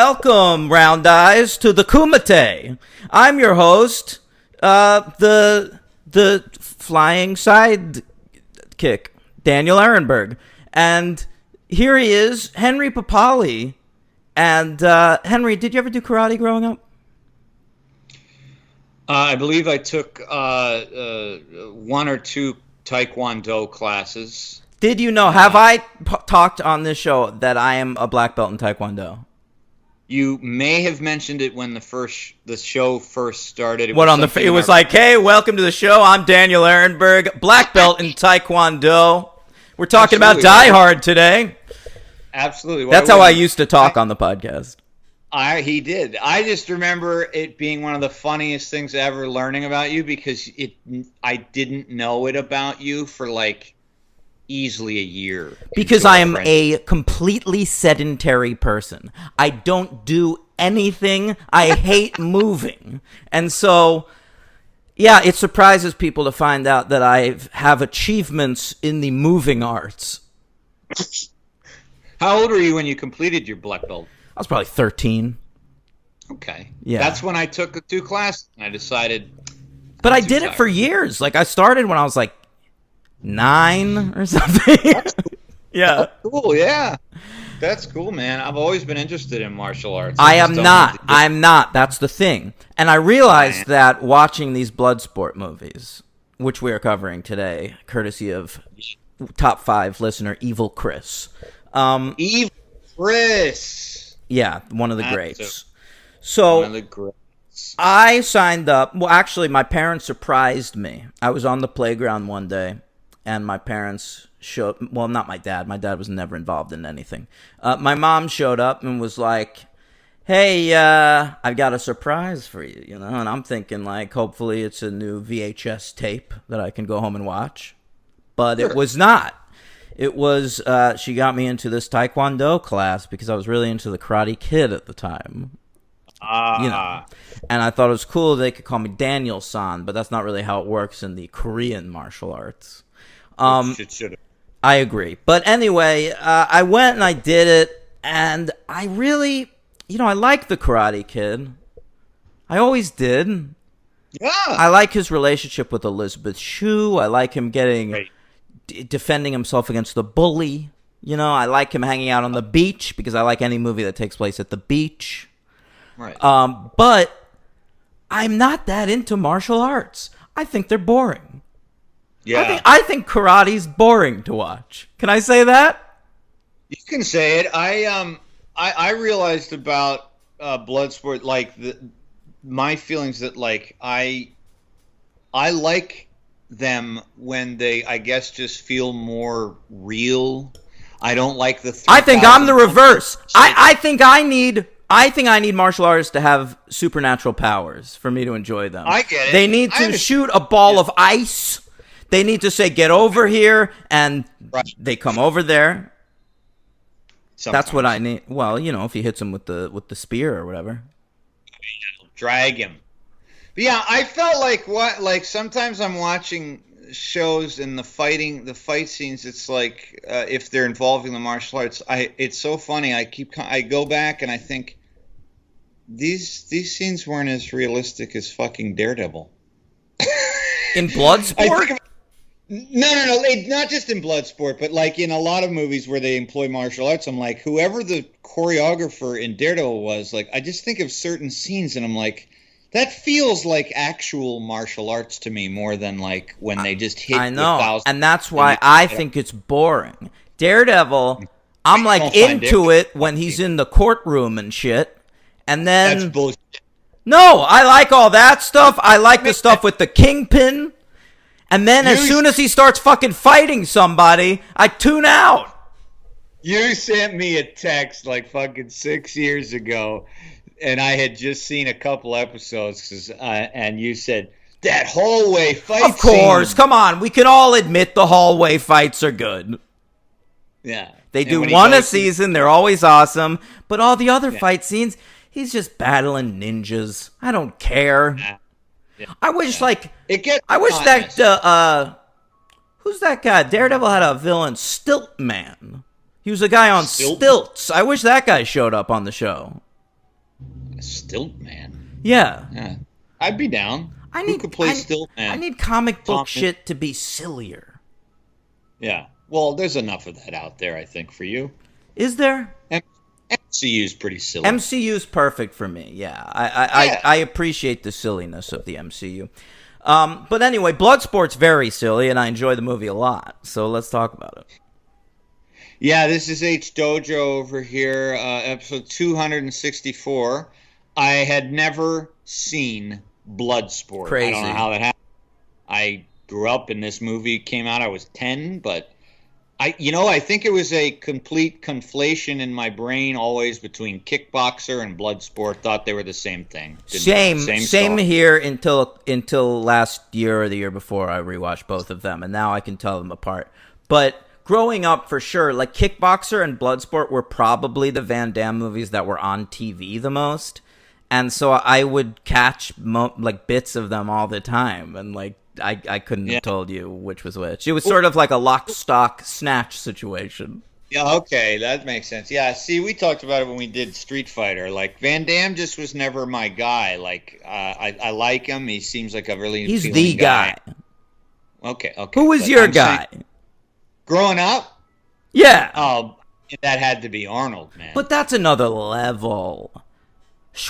welcome, round eyes, to the Kumite. I'm your host, the flying sidekick, Daniel Ehrenberg. And here he is, Henry Papali. And Henry, did you ever do karate growing up? I believe I took one or two Taekwondo classes. Did you know, have I talked on this show that I am a black belt in Taekwondo? You may have mentioned it when the show first started. It was like, hey, welcome to the show. I'm Daniel Ehrenberg, black belt in Taekwondo. We're talking about Die Hard today. Absolutely. That's how I used to talk on the podcast. He did. I just remember it being one of the funniest things ever learning about you because I didn't know it about you for like easily a year. Because I am a completely sedentary person. I don't do anything. I hate moving. And so, yeah, it surprises people to find out that I have achievements in the moving arts. How old were you when you completed your black belt? I was probably 13. Okay. Yeah. That's when I took the 2 classes and I decided. But I did it for years. Like, I started when I was like 9 or something. That's cool. Yeah. That's cool, yeah. That's cool, man. I've always been interested in martial arts. I'm not. That's the thing. And I realized that watching these Bloodsport movies, which we are covering today, courtesy of top 5 listener Evil Chris. Evil Chris. Yeah, one of the greats. One of the greats. I signed up. Well, actually, my parents surprised me. I was on the playground one day, and my parents showed. Well, not my dad. My dad was never involved in anything. My mom showed up and was like, "Hey, I've got a surprise for you," you know. And I'm thinking, like, hopefully it's a new VHS tape that I can go home and watch. But It was not. It was, she got me into this Taekwondo class because I was really into the Karate Kid at the time. You know. And I thought it was cool they could call me Daniel-san, but that's not really how it works in the Korean martial arts. Should. I agree. But anyway, I went and I did it, and I really, I like the Karate Kid. I always did. Yeah. I like his relationship with Elizabeth Shue. I like him getting... defending himself against the bully. I like him hanging out on the beach because I like any movie that takes place at the beach. Right. But I'm not that into martial arts. I think they're boring. Yeah. I think karate's boring to watch. Can I say that? You can say it. I realized about Bloodsport, like my feelings that like I like them when they, I guess, just feel more real. I don't like the. I think I'm the reverse. I think I need martial artists to have supernatural powers for me to enjoy them. I get it. They need to shoot a ball of ice. They need to say, "Get over here," and they come over there. Sometimes. That's what I need. Well, if he hits him with the spear or whatever, drag him. But yeah, I felt like sometimes I'm watching shows and the fight scenes. It's like if they're involving the martial arts, it's so funny. I go back and I think these scenes weren't as realistic as fucking Daredevil. In Bloodsport? No, not just in Bloodsport, but like in a lot of movies where they employ martial arts. I'm like, whoever the choreographer in Daredevil was, like, I just think of certain scenes and I'm like, that feels like actual martial arts to me more than like when they just hit. I know, and that's why I think it's boring. Daredevil, I'm like into it when he's in the courtroom and shit, and then that's bullshit. No, I like all that stuff. I like the stuff with the Kingpin, and then as soon as he starts fucking fighting somebody, I tune out. You sent me a text like fucking 6 years ago. And I had just seen a couple episodes, and you said, that hallway fight Of course, come on. We can all admit the hallway fights are good. Yeah. They do one a season. They're always awesome. But all the other fight scenes, he's just battling ninjas. I don't care. Yeah. I wish, that, who's that guy? Daredevil had a villain, Stilt Man. He was a guy on stilts. I wish that guy showed up on the show. Stilt Man. Yeah. Yeah, I'd be down. I Who need could play I, Stilt I Man? need comic book Tom. shit to be sillier. Yeah. Well, there's enough of that out there, I think, for you. Is there? M- MCU is pretty silly. MCU's perfect for me. Yeah, Yeah. I appreciate the silliness of the MCU. But anyway, Bloodsport's very silly, and I enjoy the movie a lot. So let's talk about it. Yeah, this is H Dojo over here, episode 264. I had never seen Bloodsport. I don't Crazy. know how that happened. I grew up and this movie came out. I was 10, but I think it was a complete conflation in my brain always between Kickboxer and Bloodsport. Thought they were the same thing. Same Story. here until last year or the year before I rewatched both of them, and now I can tell them apart. But growing up, for sure, like Kickboxer and Bloodsport were probably the Van Damme movies that were on TV the most, and so I would catch like bits of them all the time, and like I couldn't have told you which was which. It was sort of like a lock, stock, snatch situation. Yeah, okay, that makes sense. Yeah, see, we talked about it when we did Street Fighter. Like Van Damme just was never my guy. Like I like him. He seems like a really He's appealing the guy. Okay. Who was But your I'm guy? saying, growing up, Yeah, that had to be Arnold, man. but that's another level.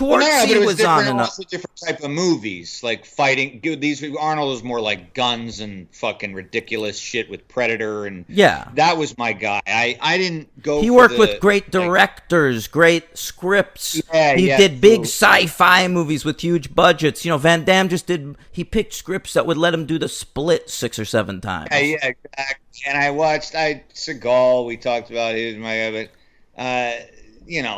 Well, no, Schwartzy but it was was different. on It an. was a different type of movies, like fighting. These Arnold was more like guns and fucking ridiculous shit with Predator, and Yeah. that was my guy. I didn't go. He for worked the, with great like, directors, great scripts. Yeah, he yeah, did big true. sci-fi movies with huge budgets. You know, Van Damme he picked scripts that would let him do The Split 6 or 7 times. Yeah, exactly. And I watched Seagal. We talked about he was my guy, but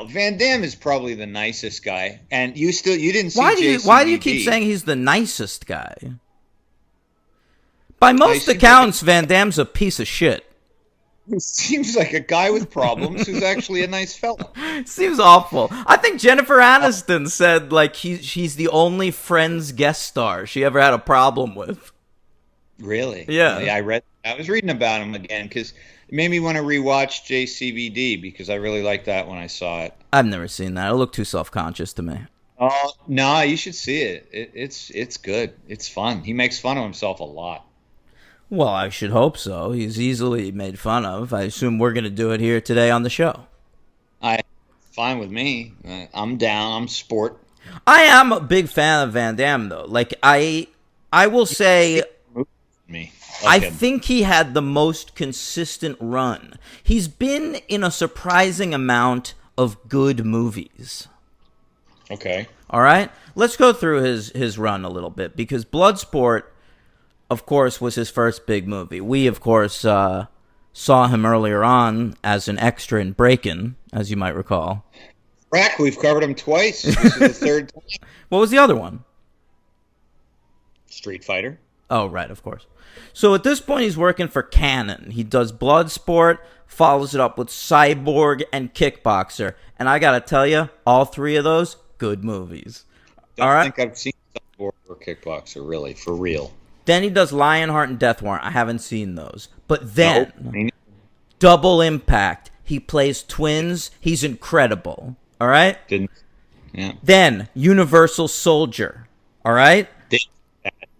Van Damme is probably the nicest guy. And you didn't see Why do you JCVD. keep saying he's the nicest guy? By most seems accounts, Van Damme's a piece of shit. He seems like a guy with problems who's actually a nice fella. Seems awful. I think Jennifer Aniston said like she's the only Friends guest star she ever had a problem with. Really? Yeah. I was reading about him again because it made me want to rewatch JCVD because I really liked that when I saw it. I've never seen that. It looked too self-conscious to me. Oh no, you should see it. It's good. It's fun. He makes fun of himself a lot. Well, I should hope so. He's easily made fun of. I assume we're going to do it here today on the show. Fine with me. I'm down. I'm sport. I am a big fan of Van Damme, though. Like, I will say, Me. I think he had the most consistent run. He's been in a surprising amount of good movies. Okay. All right? Let's go through his run a little bit, because Bloodsport, of course, was his first big movie. We, of course, saw him earlier on as an extra in Breakin', as you might recall. Rack, we've covered him twice. This is the third time. What was the other one? Street Fighter. Oh, right, of course. So at this point, he's working for Canon. He does Bloodsport, follows it up with Cyborg and Kickboxer. And I gotta tell you, all three of those, good movies. All right? I think I've seen Cyborg or Kickboxer, really, for real. Then he does Lionheart and Death Warrant. I haven't seen those. But then, Nope. Double Impact. He plays twins. He's incredible. All right? Didn't. Yeah. Then, Universal Soldier. All right?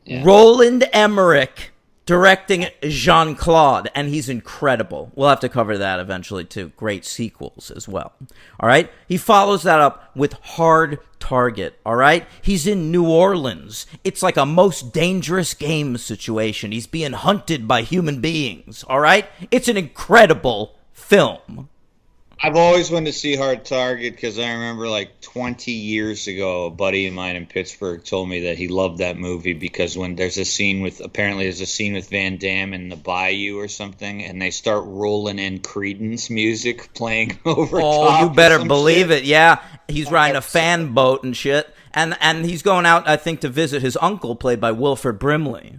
Yeah. Roland Emmerich directing Jean-Claude, and he's incredible. We'll have to cover that eventually, too. Great sequels as well. All right? He follows that up with Hard Target. All right? He's in New Orleans. It's like a most dangerous game situation. He's being hunted by human beings. All right? It's an incredible film. I've always wanted to see Hard Target because I remember like 20 years ago, a buddy of mine in Pittsburgh told me that he loved that movie because when there's a scene with Van Damme in the bayou or something, and they start rolling in Creedence music playing over top. Oh, you better believe shit. it. Yeah, he's riding a fan boat and shit. And he's going out, I think, to visit his uncle, played by Wilford Brimley.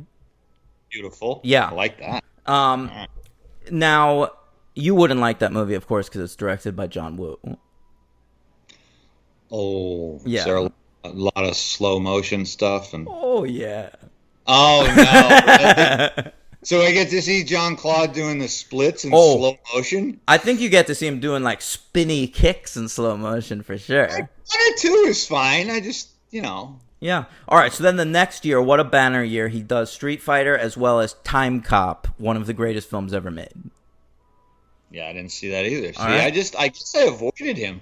Beautiful. Yeah. I like that. Now, you wouldn't like that movie, of course, because it's directed by John Woo. Oh, Yeah. is there a lot of slow motion stuff? Oh, yeah. Oh, no. Really? So I get to see Jean-Claude doing the splits in Oh. slow motion. I think you get to see him doing like spinny kicks in slow motion for sure. Like, 1 or 2 is fine. I just, Yeah. All right. So then the next year, what a banner year. He does Street Fighter as well as Time Cop, one of the greatest films ever made. Yeah, I didn't see that either. See, right. I guess I avoided him.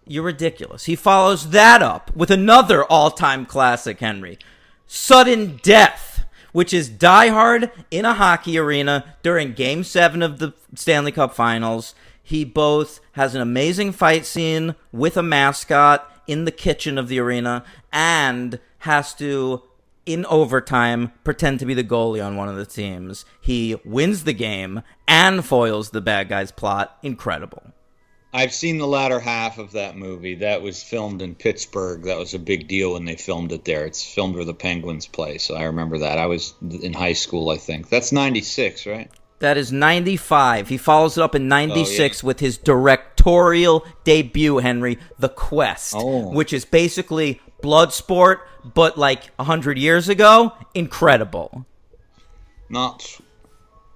You're ridiculous. He follows that up with another all-time classic, Henry. Sudden Death, which is Die Hard in a hockey arena during Game 7 of the Stanley Cup Finals. He both has an amazing fight scene with a mascot in the kitchen of the arena and has to, in overtime, pretend to be the goalie on one of the teams. He wins the game and foils the bad guy's plot. Incredible. I've seen the latter half of that movie. That was filmed in Pittsburgh. That was a big deal when they filmed it there. It's filmed where the Penguins play, so I remember that. I was in high school, I think. That's 96, right? That is 95. He follows it up in 96 with his directorial debut, Henry, The Quest, which is basically Bloodsport, but like 100 years ago. Incredible.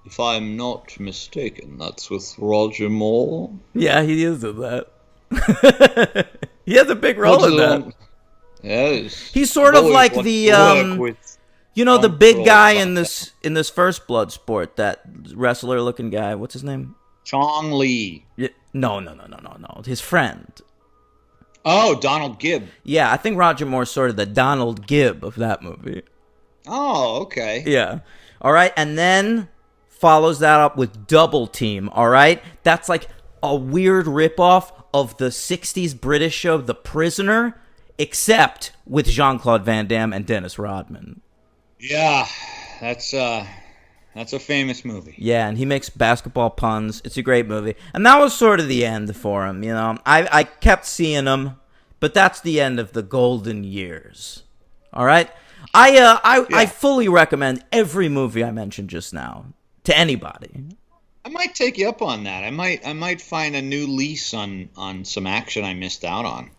If I'm not mistaken, that's with Roger Moore. Yeah, he is in that. He has a big role in that. Yes. He's sort of like the the big guy in this first Bloodsport, that wrestler-looking guy. What's his name? Chong Li. Yeah, no. His friend. Oh, Donald Gibb. Yeah, I think Roger Moore's sort of the Donald Gibb of that movie. Oh, okay. Yeah. All right, and then follows that up with Double Team, all right? That's like a weird ripoff of the 60s British show The Prisoner, except with Jean-Claude Van Damme and Dennis Rodman. Yeah, that's a famous movie. Yeah, and he makes basketball puns. It's a great movie. And that was sort of the end for him, I kept seeing him, but that's the end of the golden years. All right? I fully recommend every movie I mentioned just now to anybody. I might take you up on that. I might find a new lease on some action I missed out on.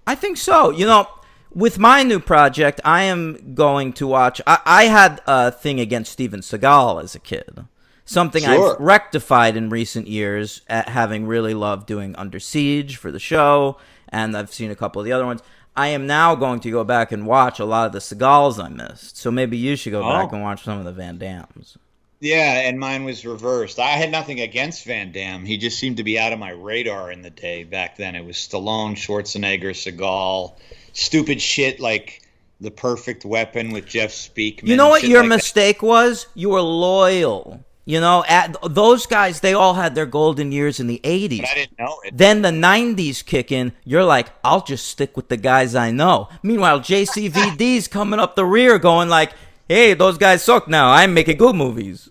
I think so. With my new project, I am going to watch. I had a thing against Steven Seagal as a kid. Something Sure. I've rectified in recent years, at having really loved doing Under Siege for the show, and I've seen a couple of the other ones. I am now going to go back and watch a lot of the Seagals I missed. So maybe you should go back and watch some of the Van Dammes. Yeah, and mine was reversed. I had nothing against Van Damme. He just seemed to be out of my radar in the day back then. It was Stallone, Schwarzenegger, Seagal, stupid shit like The Perfect Weapon with Jeff Speakman. You know what your like mistake was? You were loyal. Those guys, they all had their golden years in the 80s. But I didn't know it. Then the 90s kick in. You're like, I'll just stick with the guys I know. Meanwhile, JCVD's coming up the rear going like, hey, those guys suck now. I'm making good movies.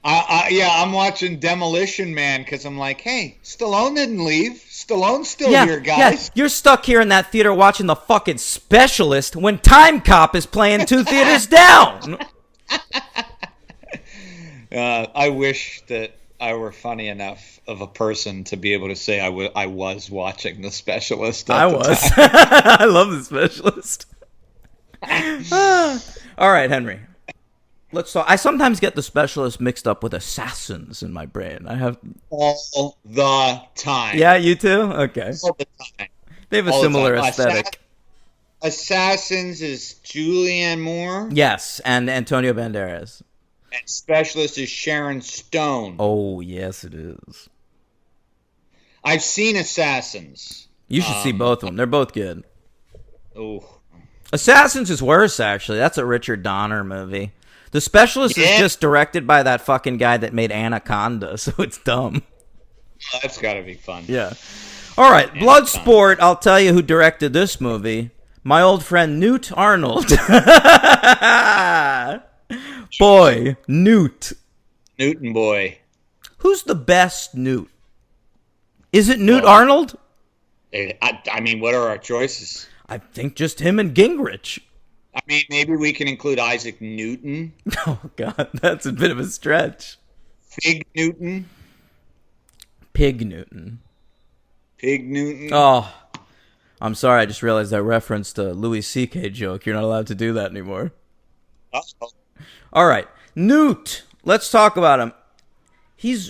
I'm watching Demolition Man because I'm like, hey, Stallone didn't leave. Stallone's still here, guys. Yeah. You're stuck here in that theater watching The fucking Specialist when Time Cop is playing 2 theaters down. I wish that I were funny enough of a person to be able to say I was watching The Specialist. I was. I love The Specialist. All right, Henry. Let's talk. I sometimes get The Specialist mixed up with Assassins in my brain. I have all the time. Yeah, you too? Okay. All the time. They have a similar aesthetic. Assassins is Julianne Moore. Yes, and Antonio Banderas. And Specialist is Sharon Stone. Oh, yes, it is. I've seen Assassins. You should see both of them. They're both good. Oh. Assassins is worse, actually. That's a Richard Donner movie. The Specialist is just directed by that fucking guy that made Anaconda, so it's dumb. Oh, that's got to be fun. Yeah. All right, Bloodsport, I'll tell you who directed this movie. My old friend Newt Arnold. Boy, Newt. Newton boy. Who's the best Newt? Is it Newt Arnold? I mean, what are our choices? I think just him and Gingrich. I mean, maybe we can include Isaac Newton. Oh, God, that's a bit of a stretch. Fig Newton. Pig Newton. Pig Newton. Oh, I'm sorry. I just realized that reference to Louis C.K. joke. You're not allowed to do that anymore. Uh-oh. All right. Newt. Let's talk about him. He was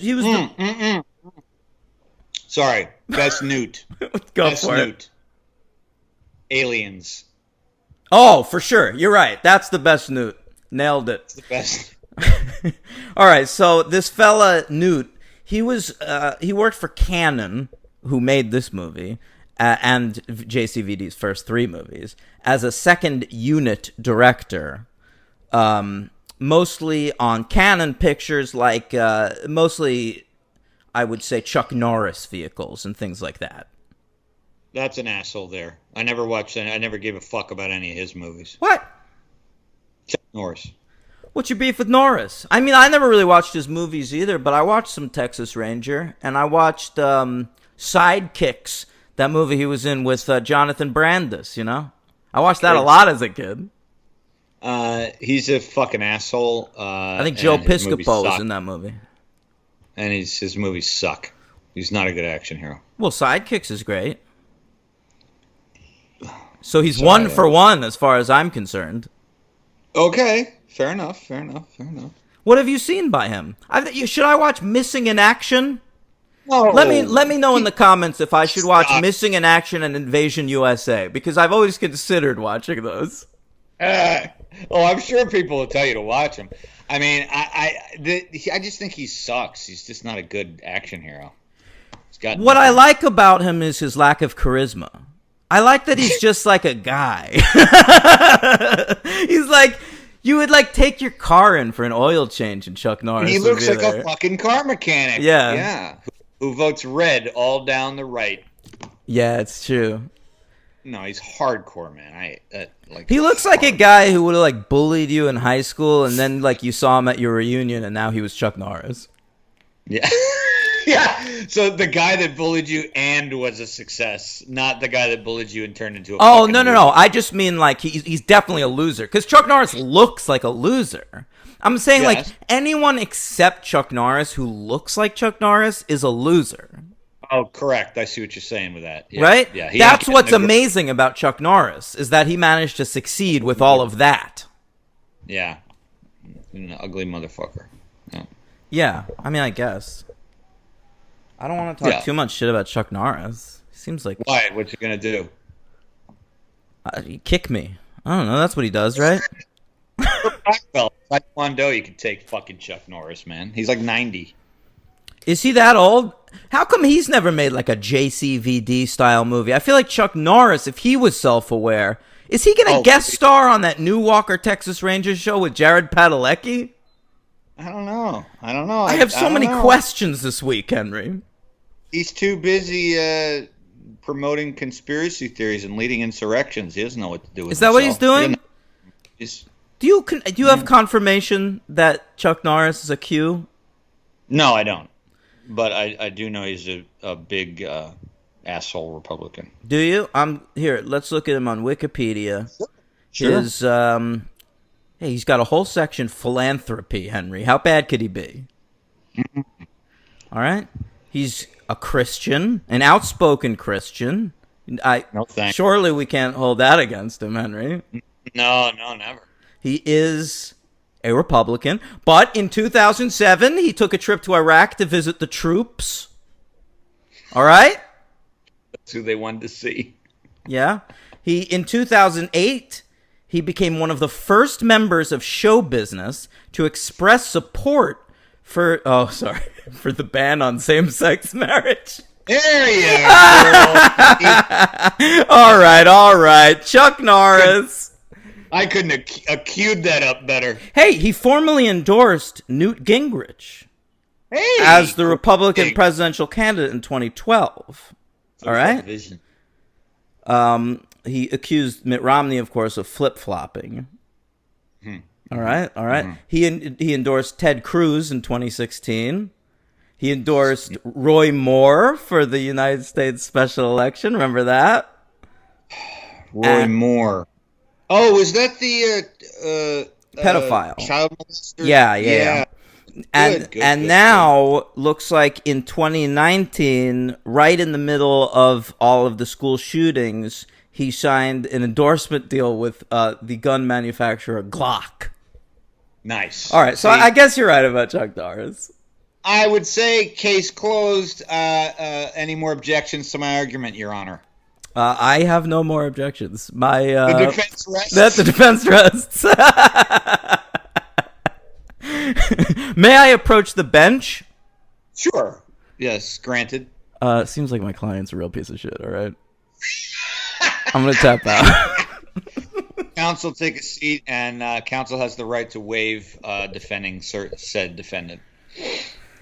Sorry, best Newt. Go best for Newt. it. Aliens. Oh, for sure. You're right. That's the best Newt. Nailed it. It's the best. All right. So this fella Newt, he worked for Canon, who made this movie, and JCVD's first 3 movies, as a second unit director. Mostly on Canon pictures, like mostly, I would say, Chuck Norris vehicles and things like that. That's an asshole there. I never watched any. I never gave a fuck about any of his movies. What? Chuck Norris. What's your beef with Norris? I mean, I never really watched his movies either, but I watched some Texas Ranger, and I watched Sidekicks, that movie he was in with Jonathan Brandis, you know? I watched that a lot as a kid. He's a fucking asshole. I think Joe Piscopo was in that movie. And his movies suck. He's not a good action hero. Well, Sidekicks is great. So he's 1 for 1 as far as I'm concerned. Okay, fair enough. What have you seen by him? Should I watch Missing in Action? No. Let me know in the comments if I should watch Missing in Action and Invasion USA, because I've always considered watching those. I'm sure people will tell you to watch him. I mean, I just think he sucks. He's just not a good action hero. What I like about him is his lack of charisma. I like that he's just like a guy. He's like, you would like take your car in for an oil change, and Chuck Norris. He looks like a fucking car mechanic. Yeah. Who votes red all down the right. Yeah, it's true. No, he's hardcore, man. He looks like a guy who would have like bullied you in high school, and then like you saw him at your reunion, and now he was Chuck Norris. Yeah. Yeah. So the guy that bullied you and was a success, not the guy that bullied you and turned into a. Oh, no. I just mean like he's definitely a loser, because Chuck Norris looks like a loser. I'm saying like anyone except Chuck Norris who looks like Chuck Norris is a loser. Oh, correct. I see what you're saying with that. Yeah. Right? Yeah. That's what's amazing about Chuck Norris, is that he managed to succeed with all of that. Yeah. An ugly motherfucker. Yeah. I mean, I guess. I don't want to talk too much shit about Chuck Norris. He seems like... Why? What's he going to do? Kick me. I don't know. That's what he does, right? Taekwondo, you could take fucking Chuck Norris, man. He's like 90. Is he that old? How come he's never made like a JCVD style movie? I feel like Chuck Norris, if he was self-aware, is he going to guest star on that new Walker Texas Rangers show with Jared Padalecki? I don't know. I have so many questions this week, Henry. He's too busy promoting conspiracy theories and leading insurrections. He doesn't know what to do with Is that what he's doing? Do you have confirmation that Chuck Norris is a Q? No, I don't. But I do know he's a big asshole Republican. Do you? Here, let's look at him on Wikipedia. Sure. Hey, he's got a whole section philanthropy, Henry. How bad could he be? All right. He's a Christian, an outspoken Christian. No thanks. Surely we can't hold that against him, Henry. No, never. He is a Republican, but in 2007, he took a trip to Iraq to visit the troops. All right? That's who they wanted to see. Yeah. In 2008, he became one of the first members of show business to express support for the ban on same-sex marriage. There you go. All right. Chuck Norris. I couldn't have queued that up better. Hey, he formally endorsed Newt Gingrich as the Republican presidential candidate in 2012. All right? He accused Mitt Romney, of course, of flip-flopping. All right. Mm-hmm. He endorsed Ted Cruz in 2016. He endorsed Roy Moore for the United States special election. Remember that? Roy Moore. Oh, was that the pedophile child molester? Yeah. And now looks like in 2019, right in the middle of all of the school shootings, he signed an endorsement deal with the gun manufacturer Glock. Nice. All right, so I guess you're right about Chuck Norris. I would say case closed. Any more objections to my argument, Your Honor? I have no more objections. The defense rests. That the defense rests. May I approach the bench? Sure. Yes, granted. Seems like my client's a real piece of shit. All right, I'm gonna tap out. Counsel, take a seat, and counsel has the right to waive defending said defendant.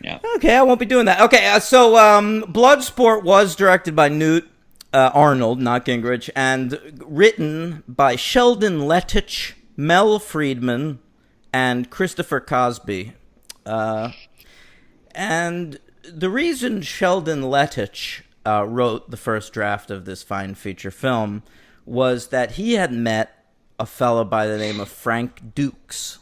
Yeah. Okay, I won't be doing that. Okay, so Bloodsport was directed by Newt Arnold, not Gingrich, and written by Sheldon Lettich, Mel Friedman, and Christopher Cosby. And the reason Sheldon Lettich wrote the first draft of this fine feature film was that he had met a fellow by the name of Frank Dukes.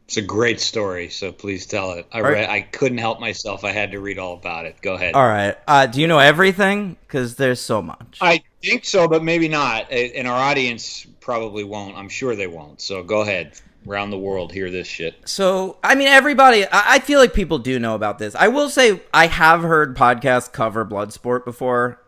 It's a great story, so please tell it. I couldn't help myself. I had to read all about it. Go ahead. All right. Do you know everything? Because there's so much. I think so, but maybe not. And our audience probably won't. I'm sure they won't. So go ahead. Around the world, hear this shit. So, I mean, everybody, I feel like people do know about this. I will say I have heard podcasts cover Bloodsport before.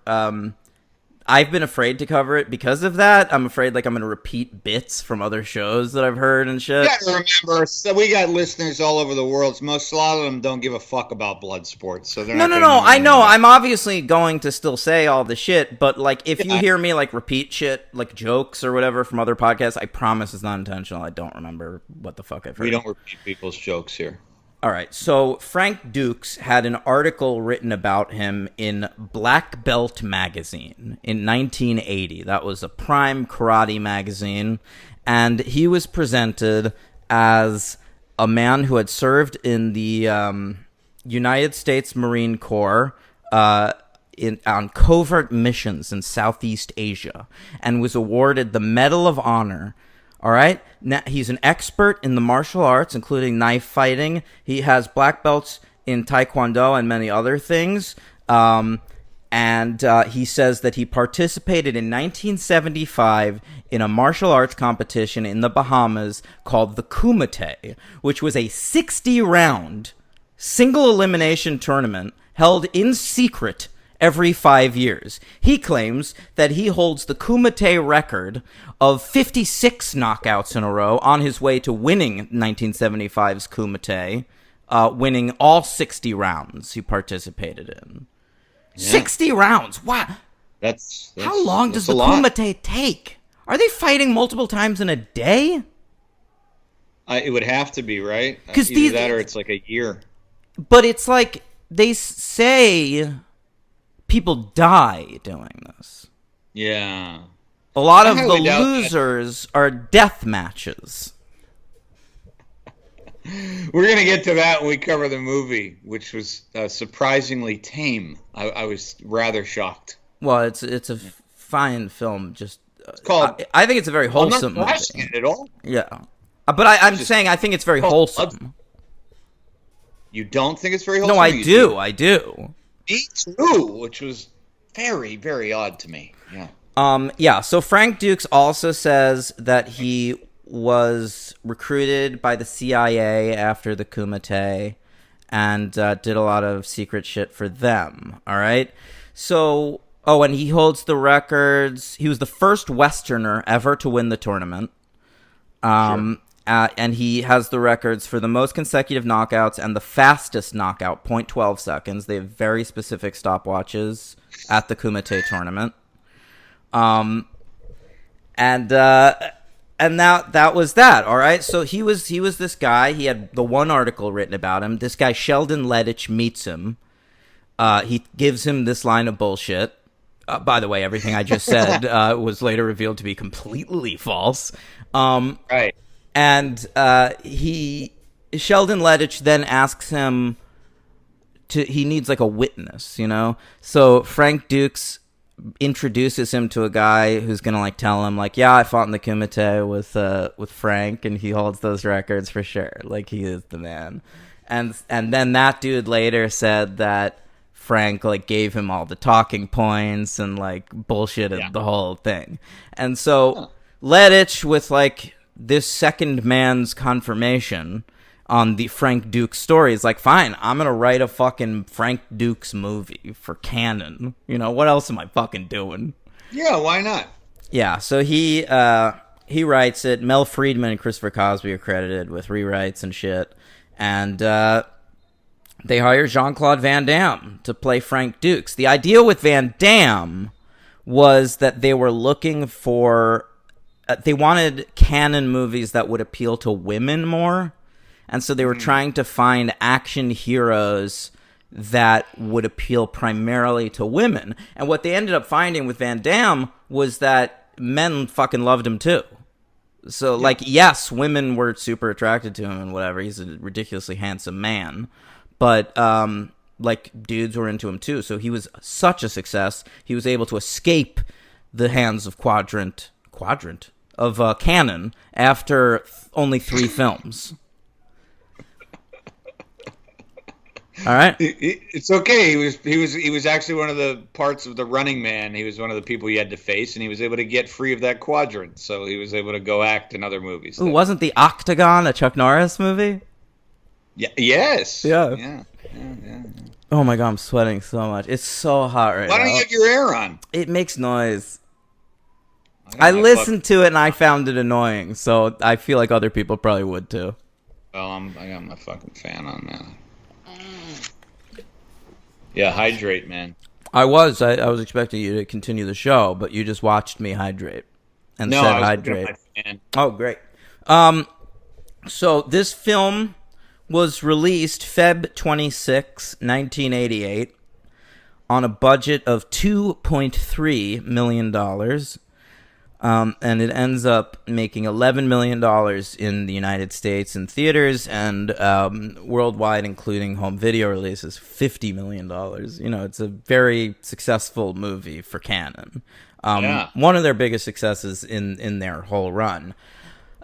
I've been afraid to cover it because of that. I'm afraid like I'm going to repeat bits from other shows that I've heard and shit. You gotta remember, so we got listeners all over the world. A lot of them don't give a fuck about Bloodsport, so they're not. No. I know. I'm obviously going to still say all the shit, but like if you hear me like repeat shit, like jokes or whatever from other podcasts, I promise it's not intentional. I don't remember what the fuck I've heard. We don't repeat people's jokes here. All right, so Frank Dukes had an article written about him in Black Belt magazine in 1980. That was a prime karate magazine, and he was presented as a man who had served in the United States Marine Corps on covert missions in Southeast Asia, and was awarded the Medal of Honor. All right. Now, he's an expert in the martial arts, including knife fighting. He has black belts in Taekwondo and many other things. And he says that he participated in 1975 in a martial arts competition in the Bahamas called the Kumite, which was a 60-round single elimination tournament held in secret every 5 years. He claims that he holds the Kumite record of 56 knockouts in a row on his way to winning 1975's Kumite, winning all 60 rounds he participated in. Yeah. 60 rounds! Wow! How long does the Kumite take? Are they fighting multiple times in a day? It would have to be, right? Either that or it's like a year. But it's like, they say people die doing this. Yeah. A lot of the losers are death matches. We're going to get to that when we cover the movie, which was surprisingly tame. I was rather shocked. Well, it's a fine film. Just it's called. I think it's a very wholesome movie. I'm not bashing it at all. Yeah, but I'm saying I think it's very wholesome. You don't think it's very wholesome? No, I do. I do. Me too, which was very, very odd to me. Yeah. Yeah, so Frank Dukes also says that he was recruited by the CIA after the Kumite and did a lot of secret shit for them, all right? So, and he holds the records. He was the first Westerner ever to win the tournament. Sure. And he has the records for the most consecutive knockouts and the fastest knockout, 0.12 seconds. They have very specific stopwatches at the Kumite tournament. And now that was that. All right. So he was this guy. He had the one article written about him. This guy Sheldon Lettich meets him. He gives him this line of bullshit. By the way, everything I just said was later revealed to be completely false. Right. And Sheldon Lettich then asks him he needs like a witness, you know? So Frank Dukes introduces him to a guy who's gonna like tell him like, yeah, I fought in the Kumite with Frank, and he holds those records for sure. Like, he is the man. And then that dude later said that Frank like gave him all the talking points and like bullshitted the whole thing. And so Lettich, with like this second man's confirmation on the Frank Dukes story is like, fine, I'm gonna write a fucking Frank Dukes movie for canon. You know, what else am I fucking doing? Yeah, why not? Yeah, so he writes it. Mel Friedman and Christopher Cosby are credited with rewrites and shit. And they hire Jean-Claude Van Damme to play Frank Dukes. The idea with Van Damme was that they were looking for... they wanted canon movies that would appeal to women more. And so they were trying to find action heroes that would appeal primarily to women. And what they ended up finding with Van Damme was that men fucking loved him too. So, like, yes, women were super attracted to him and whatever. He's a ridiculously handsome man. But, like, dudes were into him too. So he was such a success. He was able to escape the hands of Quadrant of canon after only 3 films. All right, it's okay. He was actually one of the parts of the Running Man. He was one of the people he had to face, and he was able to get free of that quadrant. So he was able to go act in other movies. Ooh, wasn't The Octagon a Chuck Norris movie? Yeah. Yes. Yeah. Oh my god, I'm sweating so much. It's so hot right now. Why don't you have your air on? It makes noise. I listened to it and I found it annoying, so I feel like other people probably would too. Well, I got my fucking fan on now. Yeah, hydrate, man. I was expecting you to continue the show, but you just watched me hydrate and said hydrate. Oh, great. So this film was released Feb 26, 1988, on a budget of $2.3 million. And it ends up making $11 million in the United States in theaters, and worldwide, including home video releases, $50 million. You know, it's a very successful movie for canon. One of their biggest successes in their whole run.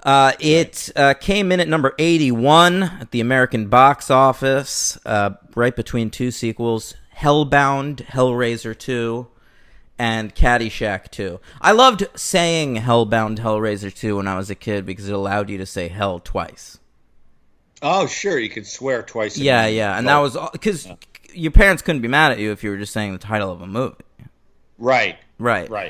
It came in at number 81 at the American box office, right between 2 sequels, Hellbound, Hellraiser 2, and Caddyshack 2. I loved saying Hellbound, Hellraiser 2 when I was a kid because it allowed you to say hell twice. Oh, sure, you could swear twice. Yeah, and that was because your parents couldn't be mad at you if you were just saying the title of a movie. Right.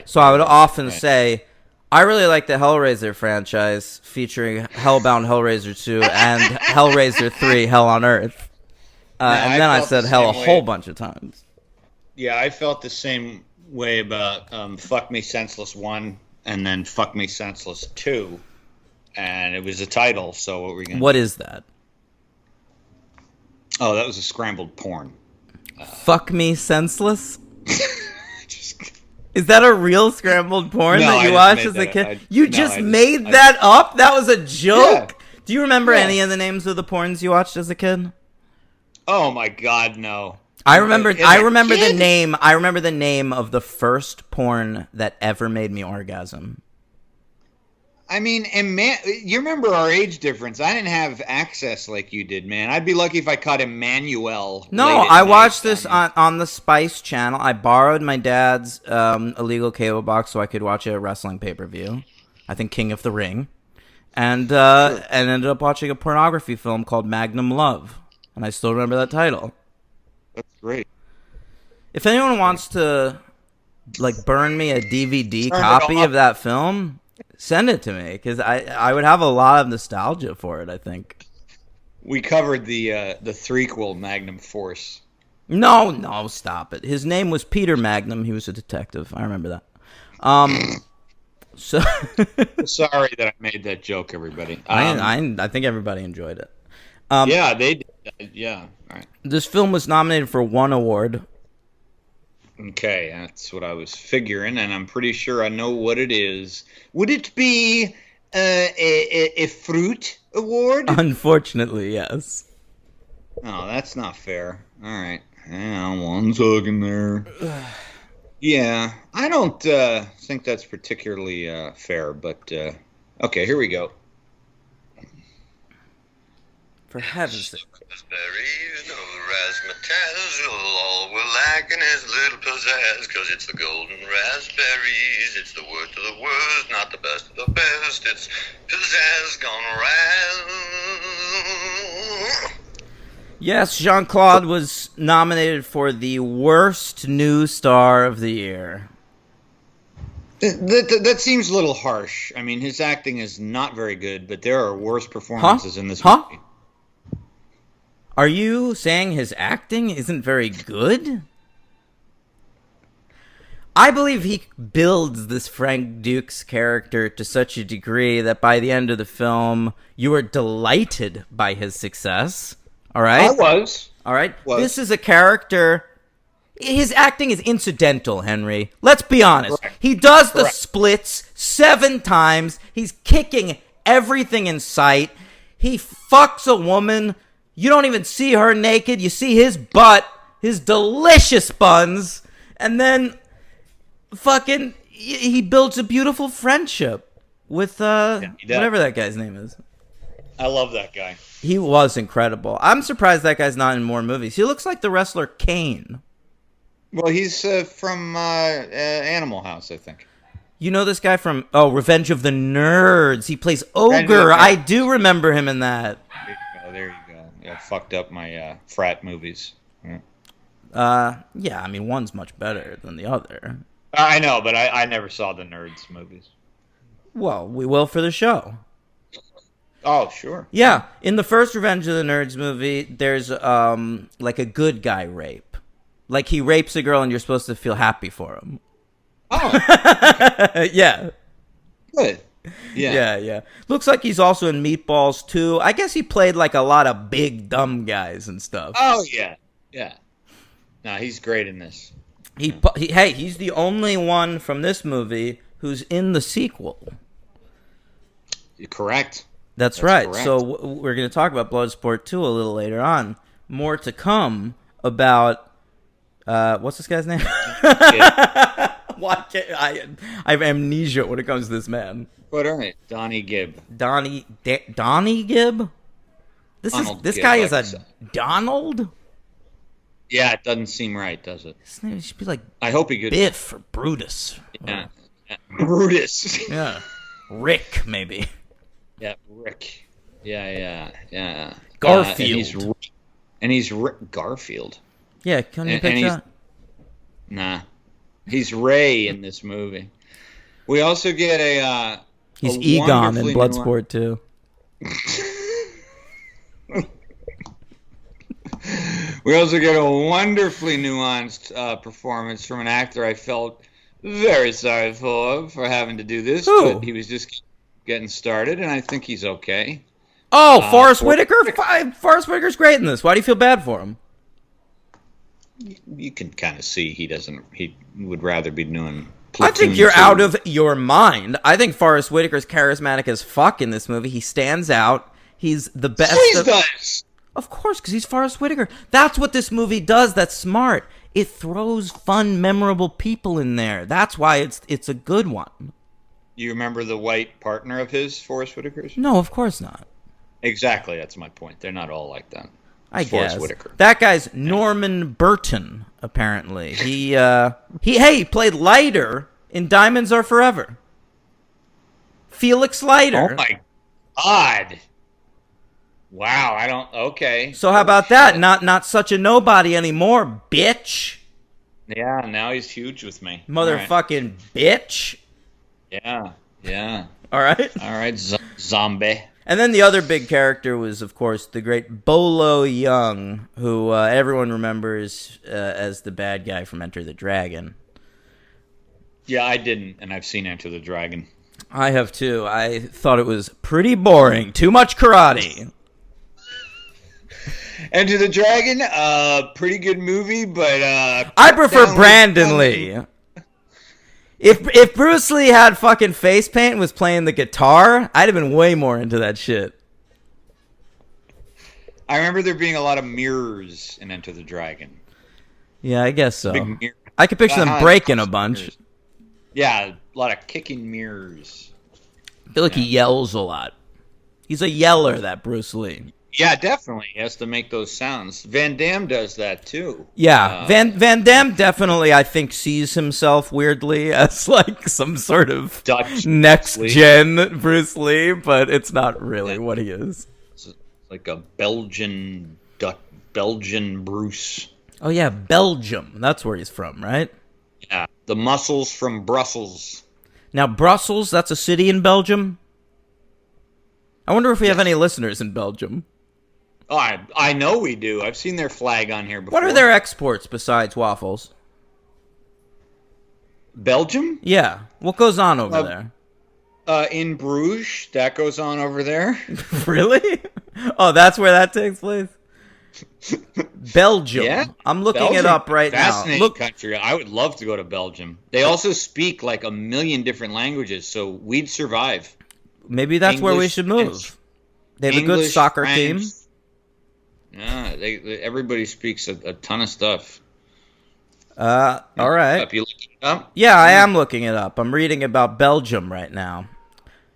So I would often say, I really like the Hellraiser franchise featuring Hellbound, Hellraiser 2, and Hellraiser 3, Hell on Earth. And then I said hell a whole bunch of times. Yeah, I felt the same way about Fuck Me Senseless 1 and then Fuck Me Senseless 2. And it was a title, so what were we going to do? What is that? Oh, that was a scrambled porn. Fuck Me Senseless? Is that a real scrambled porn that you watched as a kid? You just made that up? That was a joke? Yeah. Do you remember any of the names of the porns you watched as a kid? Oh my god, no. I remember the name. I remember the name of the first porn that ever made me orgasm. I mean, and man, you remember our age difference. I didn't have access like you did, man. I'd be lucky if I caught Emmanuel. No, I watched this on the Spice channel. I borrowed my dad's illegal cable box so I could watch a wrestling pay-per-view. I think King of the Ring. And ended up watching a pornography film called Magnum Love. And I still remember that title. That's great. If anyone wants to burn me a DVD copy of that film, send it to me, because I would have a lot of nostalgia for it, I think. We covered the threequel Magnum Force. No, stop it. His name was Peter Magnum. He was a detective. I remember that. So sorry that I made that joke, everybody. I think everybody enjoyed it. Yeah, they did. Yeah, all right. This film was nominated for 1 award. Okay, that's what I was figuring, and I'm pretty sure I know what it is. Would it be a fruit award? Unfortunately, yes. Oh, that's not fair. All right. Hang on one second there. Yeah, I don't think that's particularly fair, but okay, here we go. For heaven's sake. Raspberries, no razzmatazz, all we're lacking is a little pizzazz, 'cause it's the golden raspberries, it's the worst of the worst, not the best of the best. It's pizzazz gone right. Yes, Jean-Claude was nominated for the worst new star of the year. That seems a little harsh. I mean, his acting is not very good, but there are worse performances in this movie. Are you saying his acting isn't very good? I believe he builds this Frank Duke's character to such a degree that by the end of the film, you are delighted by his success. All right? I was. All right? This is a character... His acting is incidental, Henry. Let's be honest. Correct. He does the splits 7 times. He's kicking everything in sight. He fucks a woman. You don't even see her naked. You see his butt, his delicious buns, and then fucking he builds a beautiful friendship with whatever that guy's name is. I love that guy. He was incredible. I'm surprised that guy's not in more movies. He looks like the wrestler Kane. Well, he's from Animal House, I think. You know this guy from Revenge of the Nerds. He plays Ogre. I do remember him in that. There you go. Yeah, fucked up my frat movies. Yeah, I mean, one's much better than the other. I know, but I never saw the Nerds movies. Well, we will for the show. Oh, sure. Yeah, in the first Revenge of the Nerds movie, there's like a good guy rape. Like he rapes a girl and you're supposed to feel happy for him. Oh. Yeah. Good. Yeah. Looks like he's also in Meatballs too. I guess he played like a lot of big dumb guys and stuff. Oh yeah. No, he's great in this. He's the only one from this movie who's in the sequel. You're correct. That's right. Correct. So we're going to talk about Bloodsport 2 a little later on. More to come about what's this guy's name? Why can't I have amnesia when it comes to this man. What are it? Donnie Gibb. Donnie Gibb? This guy is a Donald? Yeah, it doesn't seem right, does it? His name should be like I hope he could Biff or Brutus. Yeah. Brutus. Yeah. Rick, maybe. Yeah, Rick. Yeah. Garfield. And he's Rick Garfield. Yeah, can you picture that? Nah. He's Ray in this movie. We also get he's Egon in Bloodsport 2. We also get a wonderfully nuanced performance from an actor I felt very sorry for having to do this. Who? But he was just getting started, and I think he's okay. Oh, Forrest Whitaker? Forrest Whitaker's great in this. Why do you feel bad for him? You can kind of see he would rather be doing I think you're out of your mind. I think Forrest Whitaker's charismatic as fuck in this movie. He stands out. He's the best. He does. Of course, because he's Forrest Whitaker. That's what this movie does. That's smart. It throws fun, memorable people in there. That's why it's a good one. You remember the white partner of his, Forrest Whitaker's? No, of course not. Exactly, that's my point. They're not all like that. I Forrest guess Whitaker. That guy's Norman Burton. Apparently, he played Leiter in Diamonds Are Forever. Felix Leiter. Oh my God! Wow, okay. So how about that? Not such a nobody anymore, bitch. Yeah, now he's huge with me. Motherfucking bitch. Yeah. All right, zombie. And then the other big character was, of course, the great Bolo Young, who everyone remembers as the bad guy from Enter the Dragon. Yeah, I didn't, and I've seen Enter the Dragon. I have too. I thought it was pretty boring. Too much karate. Enter the Dragon, pretty good movie, but I prefer Brandon Lee. If Bruce Lee had fucking face paint and was playing the guitar, I'd have been way more into that shit. I remember there being a lot of mirrors in Enter the Dragon. Yeah, I guess so. I could picture them breaking a bunch. Mirrors. Yeah, a lot of kicking mirrors. I feel like he yells a lot. He's a yeller, that Bruce Lee. Yeah, definitely. He has to make those sounds. Van Damme does that too. Yeah, Van Damme definitely, I think, sees himself weirdly as like some sort of Dutch next Lee. gen Bruce Lee, but it's not really what he is. It's like a Belgian Bruce. Oh yeah, Belgium. That's where he's from, right? Yeah, the muscles from Brussels. Now Brussels, that's a city in Belgium. I wonder if we have any listeners in Belgium. Oh, I know we do. I've seen their flag on here before. What are their exports besides waffles? Belgium? Yeah. What goes on over there? In Bruges, that goes on over there. Really? Oh, that's where that takes place? Belgium. Yeah, I'm looking Belgium, it up right now. fascinating country. I would love to go to Belgium. They also speak like a million different languages, so we'd survive. Maybe that's where we English, should move. They have a good English, soccer French. team. Yeah, everybody speaks a ton of stuff. All right. Up, you looking it up? Yeah, I am looking it up. I'm reading about Belgium right now.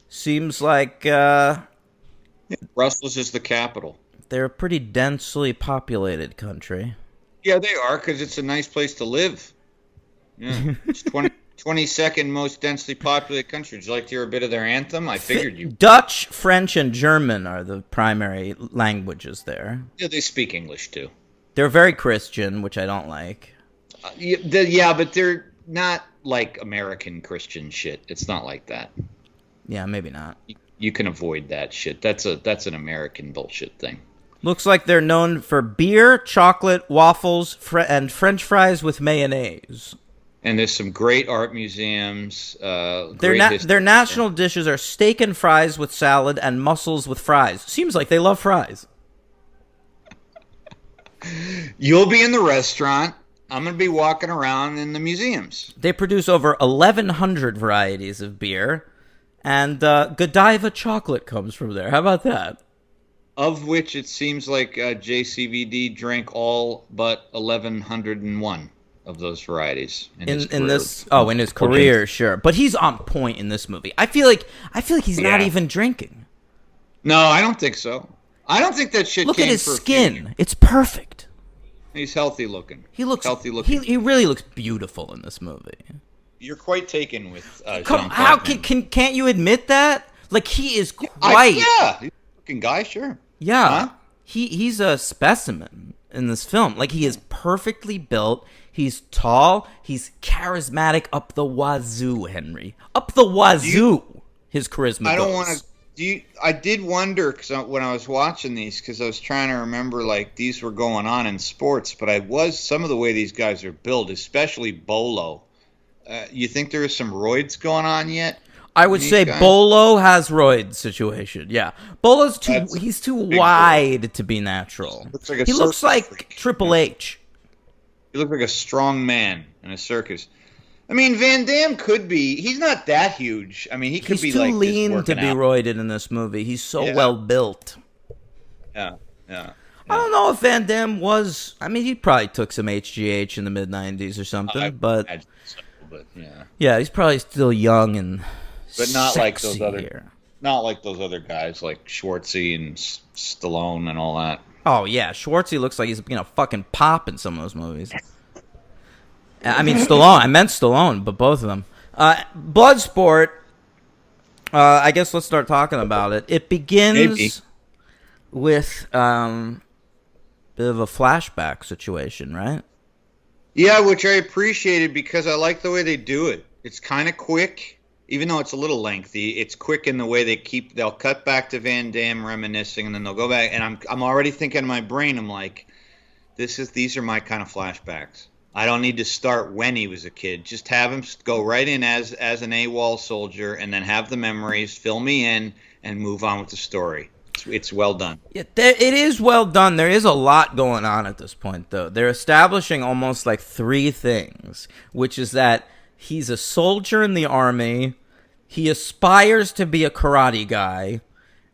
Seems like Brussels is the capital. they're a pretty densely populated country. Yeah, they are, because it's a nice place to live. Yeah, it's 22nd most densely populated country. Would you like to hear a bit of their anthem? I figured you. Dutch, French, and German are the primary languages there. Yeah, they speak English too. They're very Christian, which I don't like. Yeah, but they're not like American Christian shit. It's not like that. Yeah, maybe not. You can avoid that shit. That's an American bullshit thing. Looks like they're known for beer, chocolate, waffles, and French fries with mayonnaise. And there's some great art museums. Their national dishes are steak and fries with salad and mussels with fries. Seems like they love fries. You'll be in the restaurant. I'm going to be walking around in the museums. They produce over 1,100 varieties of beer, and Godiva chocolate comes from there. How about that? Of which it seems like JCVD drank all but 1,101 of those varieties in his career. Sure, but he's on point in this movie. I feel like he's not even drinking. No, I don't think so. I don't think that shit. Look came at his for skin; it's perfect. He's healthy looking. He looks healthy looking. He really looks beautiful in this movie. You're quite taken with. How can't you admit that? Like he is quite. He's a looking guy, sure. Yeah, huh? he's a specimen in this film. Like he is perfectly built. He's tall. He's charismatic up the wazoo, Henry. Up the wazoo. His charisma. I don't want to. I did wonder when I was watching these, because I was trying to remember like these were going on in sports, but some of the way these guys are built, especially Bolo. You think there is some roids going on yet? I would say guys? Bolo has roid situation. Yeah, Bolo's he's too wide boy to be natural. He looks like Triple H. He looks like a strong man in a circus. I mean, Van Damme could be. He's not that huge. I mean, he could be like. He's too lean to be roided in this movie. He's so well built. Yeah. I don't know if Van Damme was. I mean, he probably took some HGH in the mid '90s or something, but yeah, he's probably still young and. But not like those other guys like Schwartzy and Stallone and all that. Oh yeah, Schwartzy looks like he's gonna fucking pop in some of those movies. I mean Stallone. I meant Stallone, but both of them. Bloodsport. I guess let's start talking about it. It begins with bit of a flashback situation, right? Yeah, which I appreciated because I like the way they do it. It's kind of quick. Even though it's a little lengthy, it's quick in the way they'll cut back to Van Damme reminiscing, and then they'll go back. And I'm already thinking in my brain, I'm like, these are my kind of flashbacks. I don't need to start when he was a kid. Just have him go right in as an AWOL soldier, and then have the memories, fill me in, and move on with the story. It's well done. Yeah, it is well done. There is a lot going on at this point, though. They're establishing almost like three things, which is that he's a soldier in the army, he aspires to be a karate guy,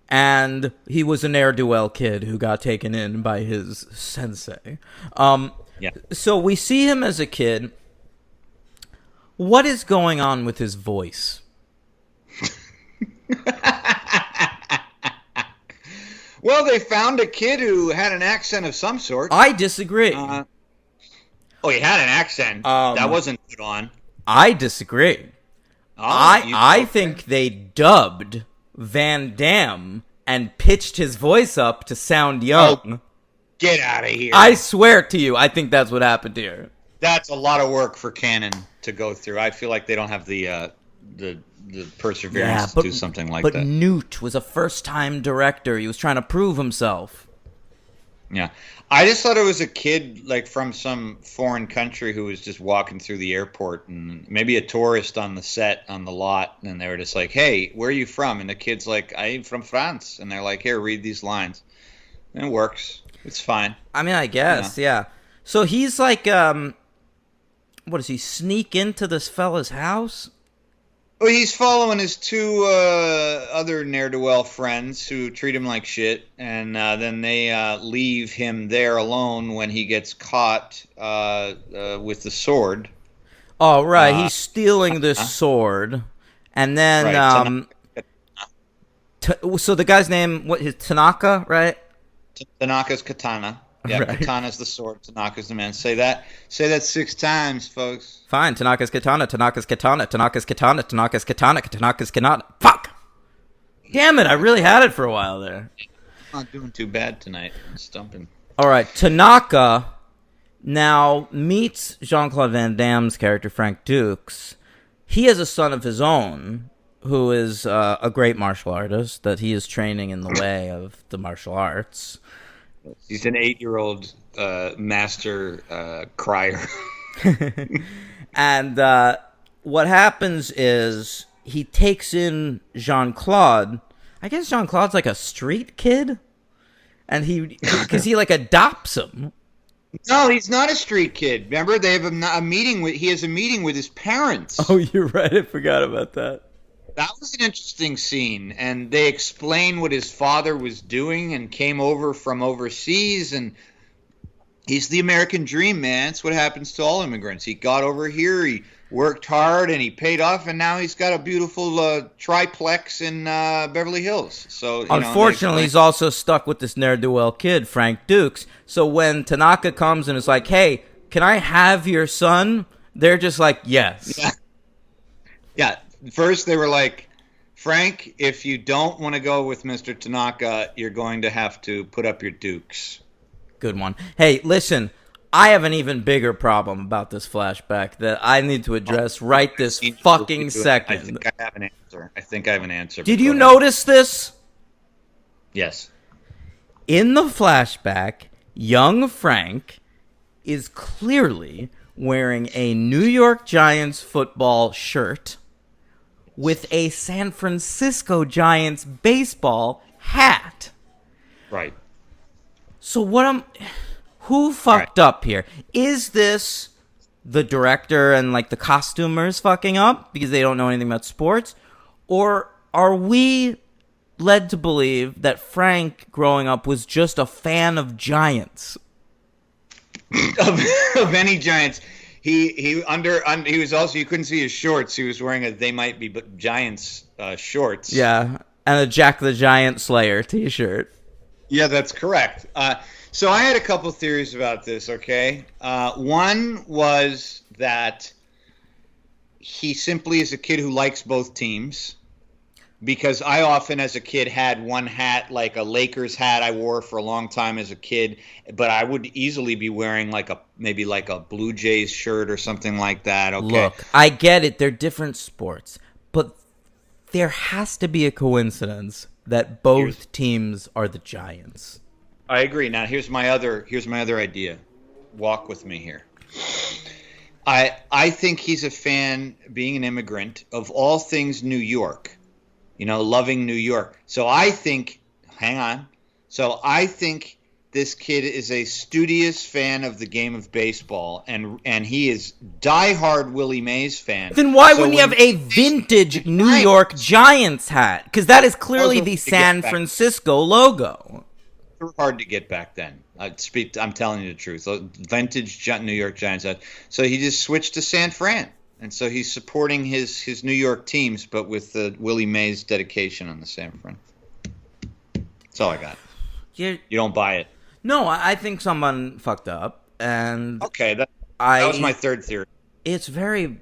and he was a ne'er-do-well kid who got taken in by his sensei. So we see him as a kid. What is going on with his voice? Well, they found a kid who had an accent of some sort. I disagree. He had an accent. That wasn't put on. I disagree. I think they dubbed Van Damme and pitched his voice up to sound young. Oh, get out of here. I swear to you, I think that's what happened here. That's a lot of work for Canon to go through. I feel like they don't have the perseverance to do something like that. But Newt was a first-time director. He was trying to prove himself. Yeah. I just thought it was a kid like from some foreign country who was just walking through the airport, and maybe a tourist on the set, on the lot, and they were just like, hey, where are you from? And the kid's like, I'm from France. And they're like, here, read these lines. And it works. It's fine. I mean, I guess, yeah. So he's like, what does he sneak into this fella's house? Well, he's following his two other ne'er-do-well friends who treat him like shit, and then they leave him there alone when he gets caught with the sword. Oh, right. He's stealing this sword, and then so the guy's name, Tanaka, right? Tanaka's katana. Yeah, right. Katana's the sword, Tanaka's the man. Say that 6 times, folks. Fine, Tanaka's katana, Tanaka's katana, Tanaka's katana, Tanaka's katana, Tanaka's katana. Fuck! Damn it, I really had it for a while there. I'm not doing too bad tonight. I'm stumping. Alright, Tanaka now meets Jean-Claude Van Damme's character, Frank Dukes. He has a son of his own, who is a great martial artist, that he is training in the way of the martial arts. He's an 8-year-old master crier. And what happens is he takes in Jean-Claude. I guess Jean-Claude's like a street kid? And because he like adopts him. No, he's not a street kid. Remember, they have a meeting he has a meeting with his parents. Oh, you're right. I forgot about that. That was an interesting scene, and they explain what his father was doing and came over from overseas, and he's the American dream, man. It's what happens to all immigrants. He got over here, he worked hard, and he paid off, and now he's got a beautiful triplex in Beverly Hills. So, unfortunately, he's also stuck with this ne'er-do-well kid, Frank Dukes. So when Tanaka comes and is like, hey, can I have your son? They're just like, yes. Yeah. First, they were like, Frank, if you don't want to go with Mr. Tanaka, you're going to have to put up your dukes. Good one. Hey, listen, I have an even bigger problem about this flashback that I need to address right this fucking second. I think I have an answer. Did you notice this? Yes. In the flashback, young Frank is clearly wearing a New York Giants football shirt with a San Francisco Giants baseball hat. Right. So who fucked up here? Is this the director and like the costumers fucking up because they don't know anything about sports? Or are we led to believe that Frank growing up was just a fan of Giants? of any Giants. He was also, you couldn't see his shorts. He was wearing They Might Be Giants shorts. Yeah, and a Jack the Giant Slayer t-shirt. Yeah, that's correct. So I had a couple theories about this, okay? One was that he simply is a kid who likes both teams. Because I often, as a kid, had one hat, like a Lakers hat I wore for a long time as a kid, but I would easily be wearing maybe a Blue Jays shirt or something like that. Okay. Look, I get it. They're different sports, but there has to be a coincidence that both teams are the Giants. I agree. Now, here's my other idea. Walk with me here. I think he's a fan, being an immigrant, of all things New York. Loving New York. So I think this kid is a studious fan of the game of baseball, and he is diehard Willie Mays fan. Then why wouldn't he have a vintage New York Giants hat? Because that is clearly the San Francisco logo. Hard to get back then. I'm telling you the truth. Vintage New York Giants hat. So he just switched to San Fran. And so he's supporting his New York teams, but with Willie Mays dedication on the San Fran. That's all I got. You don't buy it. No, I think someone fucked up, and Okay, that was my third theory. It's very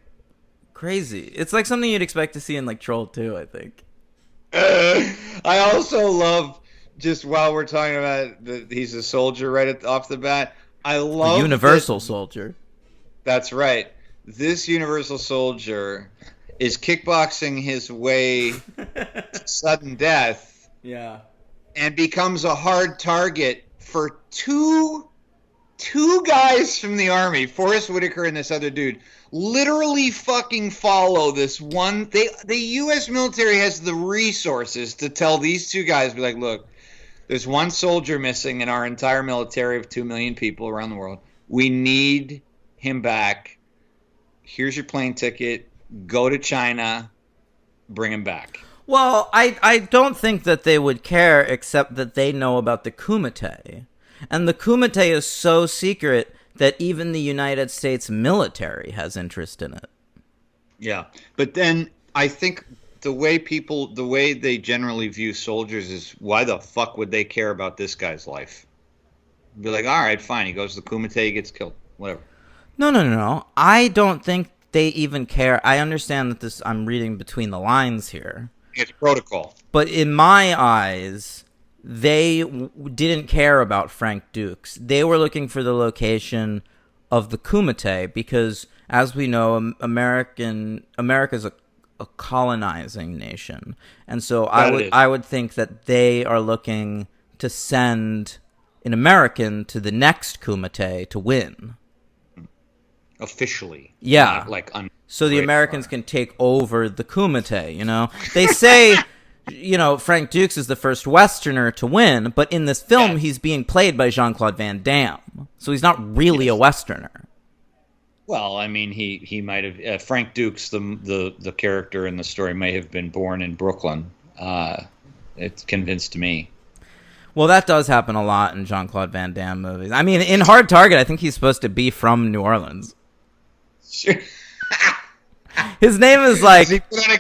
crazy. It's like something you'd expect to see in like Troll 2, I think. I also love, just while we're talking about he's a soldier right off the bat, I love a universal soldier. That's right. This universal soldier is kickboxing his way to sudden death. Yeah. And becomes a hard target for two guys from the Army, Forrest Whitaker and this other dude, literally fucking follow this one. The U.S. military has the resources to tell these two guys, be like, look, there's one soldier missing in our entire military of 2 million people around the world. We need him back. Here's your plane ticket. Go to China. Bring him back. Well, I don't think that they would care, except that they know about the Kumite. And the Kumite is so secret that even the United States military has interest in it. Yeah. But then I think the way they generally view soldiers is, why the fuck would they care about this guy's life? Be like, all right, fine. He goes to the Kumite, he gets killed. Whatever. No. I don't think they even care. I understand that I'm reading between the lines here. It's protocol. But in my eyes, they didn't care about Frank Dukes. They were looking for the location of the Kumite because, as we know, America's a colonizing nation. And so I would think that they are looking to send an American to the next Kumite to win. Officially. Yeah. So the Americans can take over the Kumite, you know? They say, you know, Frank Dukes is the first Westerner to win, but in this film, he's being played by Jean-Claude Van Damme. So he's not really a Westerner. Well, I mean, he might have... Frank Dukes, the character in the story, may have been born in Brooklyn. It's convinced me. Well, that does happen a lot in Jean-Claude Van Damme movies. I mean, in Hard Target, I think he's supposed to be from New Orleans. Sure. His name is like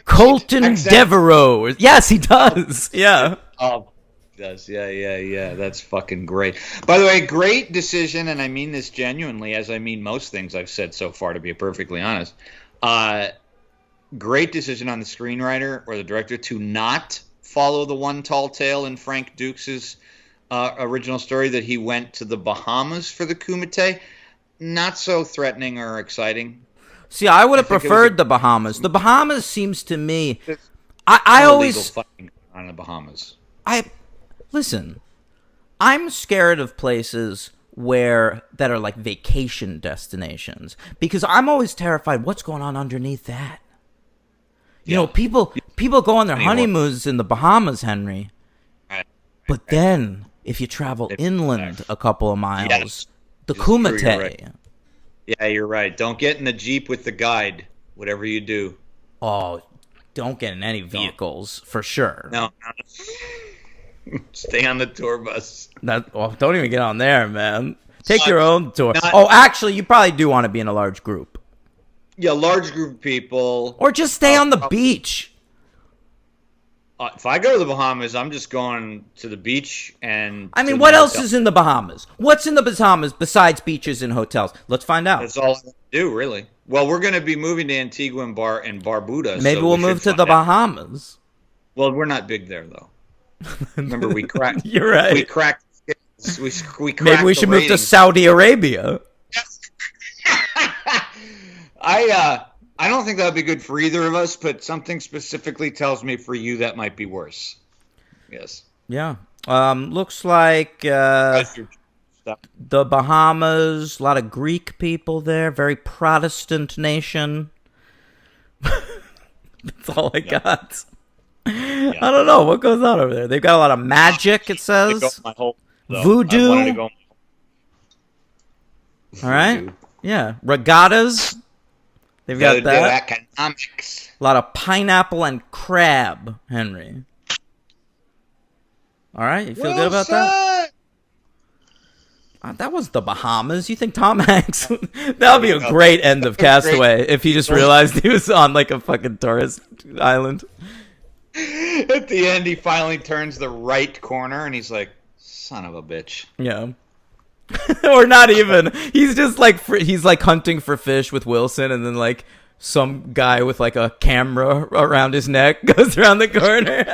Colton Devereaux. Yes, he does. Yeah. Oh, he does. Yeah. That's fucking great. By the way, great decision, and I mean this genuinely, as I mean most things I've said so far, to be perfectly honest. Great decision on the screenwriter or the director to not follow the one tall tale in Frank Dukes' original story, that he went to the Bahamas for the Kumite. Not so threatening or exciting. See, I would have preferred the Bahamas. The Bahamas seems to me... I always... Fucking on the Bahamas. Listen, I'm scared of places that are like vacation destinations, because I'm always terrified what's going on underneath that. You know, people go on their honeymoons in the Bahamas, Henry. But then, if you travel inland a couple of miles... The Kumite. You're right. Yeah, you're right. Don't get in the Jeep with the guide, whatever you do. Oh, don't get in any vehicles, for sure. No. Stay on the tour bus. Don't even get on there, man. Take your own tour. Actually, you probably do want to be in a large group. Yeah, large group of people. Or just stay on the beach. If I go to the Bahamas, I'm just going to the beach and... I mean, what else is in the Bahamas? What's in the Bahamas besides beaches and hotels? Let's find out. That's all I want to do, really. Well, we're going to be moving to Antigua and Barbuda. Maybe we'll move to the Bahamas. Well, we're not big there, though. Remember, we cracked... You're right. We cracked... We cracked Maybe we should move to Saudi Arabia. I don't think that would be good for either of us, but something specifically tells me for you that might be worse. Yes. Yeah. Looks like the Bahamas, a lot of Greek people there, very Protestant nation. That's all I got. Yeah. I don't know what goes on over there. They've got a lot of magic, it says. Voodoo. All right. Yeah. Regattas. They've got that. Economics. A lot of pineapple and crab, Henry. All right, you feel good about that? That was the Bahamas. You think Tom Hanks? That would be a great end of Castaway if he just realized he was on like a fucking tourist island. At the end, he finally turns the right corner and he's like, Son of a bitch. Yeah. Or not even. He's just like he's like hunting for fish with Wilson, and then like some guy with like a camera around his neck goes around the corner.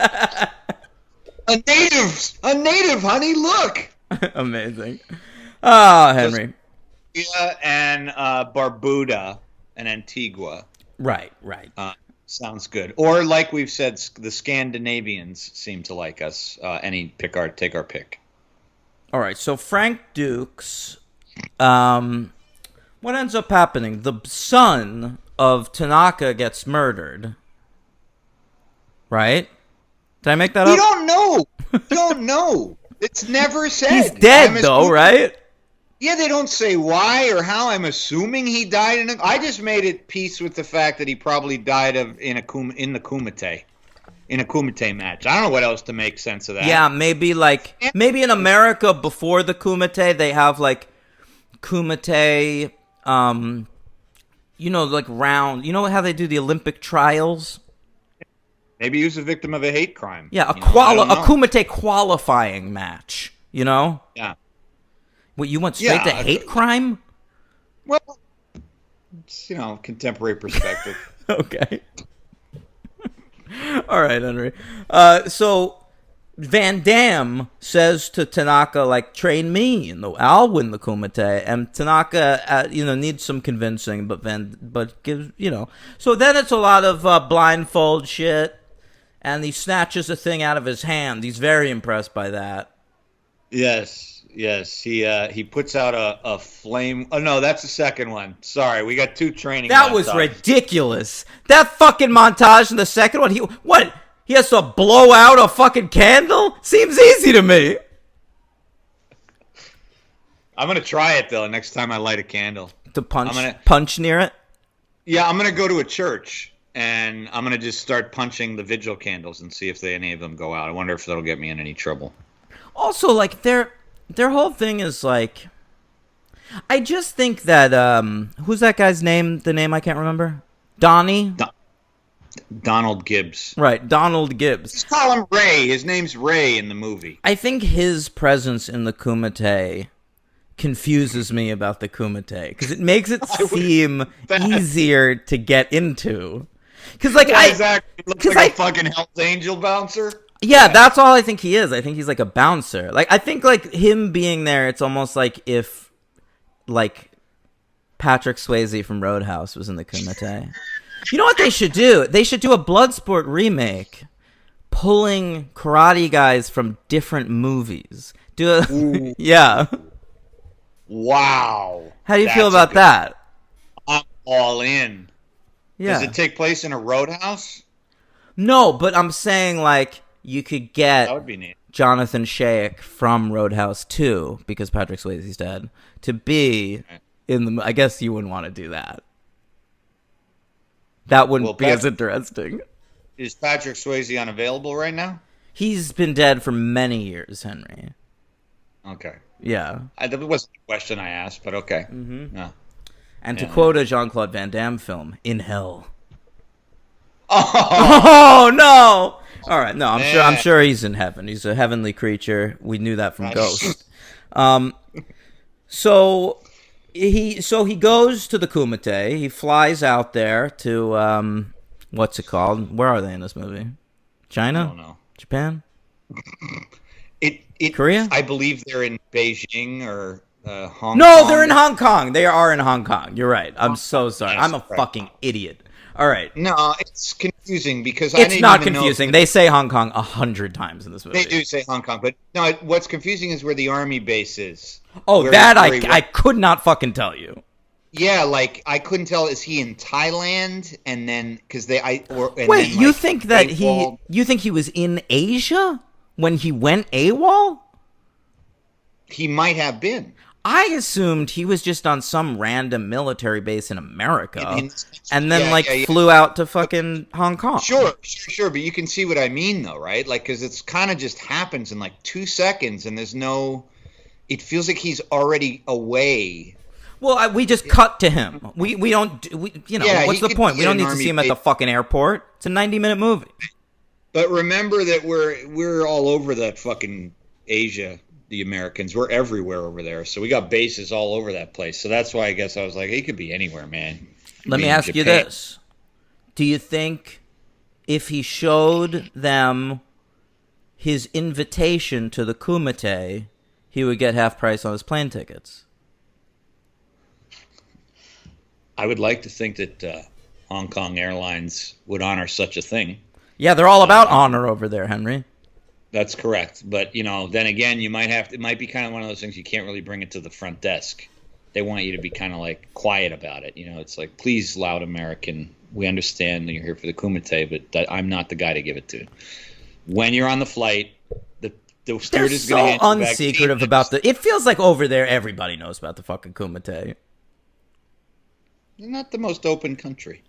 A native, honey. Look. Amazing. Ah, Henry. And Barbuda and Antigua. Right. Sounds good. Or like we've said, the Scandinavians seem to like us. Take our pick. All right, so Frank Dukes, what ends up happening? The son of Tanaka gets murdered, right? Did I make that up? We don't know. We don't know. It's never said. He's dead, though, right? Yeah, they don't say why or how. I'm assuming he died I just made it peace with the fact that he probably died in the Kumite. In a Kumite match. I don't know what else to make sense of that. Yeah, maybe in America before the Kumite, they have like Kumite, like round. You know how they do the Olympic trials? Maybe he was a victim of a hate crime. Yeah, a Kumite qualifying match. You know? Yeah. What, you went straight to hate crime? Well, it's, contemporary perspective. Okay. All right, Henry. So Van Damme says to Tanaka, like, train me, and I'll win the Kumite. And Tanaka, needs some convincing, but gives, So then it's a lot of blindfold shit, and he snatches a thing out of his hand. He's very impressed by that. Yes. He puts out a flame. Oh no, that's the second one. Sorry, we got two training. That was ridiculous. That fucking montage in the second one. He has to blow out a fucking candle? Seems easy to me. I'm gonna try it though. Next time I light a candle. To punch near it. Yeah, I'm gonna go to a church and I'm gonna just start punching the vigil candles and see if any of them go out. I wonder if that'll get me in any trouble. Also, like their whole thing is like, I just think that who's that guy's name? The name I can't remember. Donald Gibbs. Right, Donald Gibbs. Just call him Ray. His name's Ray in the movie. I think his presence in the Kumite confuses me about the Kumite because it makes it seem easier to get into. Because exactly. Looks like a fucking Hell's Angel bouncer. Yeah, that's all I think he is. I think he's like a bouncer. Like, I think like him being there, it's almost like if like Patrick Swayze from Roadhouse was in the Kumite. You know what they should do? They should do a Bloodsport remake, pulling karate guys from different movies. Yeah. Wow. How do you feel about that? I'm all in. Yeah. Does it take place in a roadhouse? No, but I'm saying like you could get that would be neat. Jonathan Shaik from Roadhouse 2, because Patrick Swayze's dead, to be in the... I guess you wouldn't want to do that. That wouldn't be as interesting. Is Patrick Swayze unavailable right now? He's been dead for many years, Henry. Okay. Yeah. That wasn't the question I asked, but okay. Mm-hmm. Yeah. And to quote a Jean-Claude Van Damme film, in hell. Oh no! All right, no, I'm sure he's in heaven. He's a heavenly creature. We knew that from Ghost. So he goes to the Kumite. He flies out there to what's it called? Where are they in this movie? China? I don't know. Japan? Korea? I believe they're in Beijing or Hong Kong. No, they're in Hong Kong. They are in Hong Kong. You're right. I'm so sorry. I'm a fucking idiot. All right. No, it's confusing because it's not confusing. They say Hong Kong 100 times in this movie. They do say Hong Kong, but no. What's confusing is where the army base is. Oh, I could not fucking tell you. Yeah, like I couldn't tell. Is he in Thailand? And then because wait, you think that you think he was in Asia when he went AWOL? He might have been. I assumed he was just on some random military base in America, and then flew out to fucking Hong Kong. Sure, but you can see what I mean, though, right? Like, because it's kind of just happens in like 2 seconds, and there's no. It feels like he's already away. Well, we just cut to him. We don't. What's the point? We don't need to see him at the fucking airport. It's a 90-minute movie. But remember that we're all over that fucking Asia the Americans. We're everywhere over there, so we got bases all over that place. So that's why I guess I was like, he could be anywhere, man. Let me ask you this: do you think if he showed them his invitation to the Kumite, he would get half price on his plane tickets? I would like to think that Hong Kong Airlines would honor such a thing. Yeah, they're all about honor over there, Henry. That's correct. But, then again, it might be kind of one of those things you can't really bring it to the front desk. They want you to be kind of like quiet about it. It's like, please, loud American, we understand that you're here for the Kumite, but I'm not the guy to give it to. When you're on the flight, the steward is going to hand you They're so unsecretive about it feels like over there everybody knows about the fucking Kumite. They're not the most open country.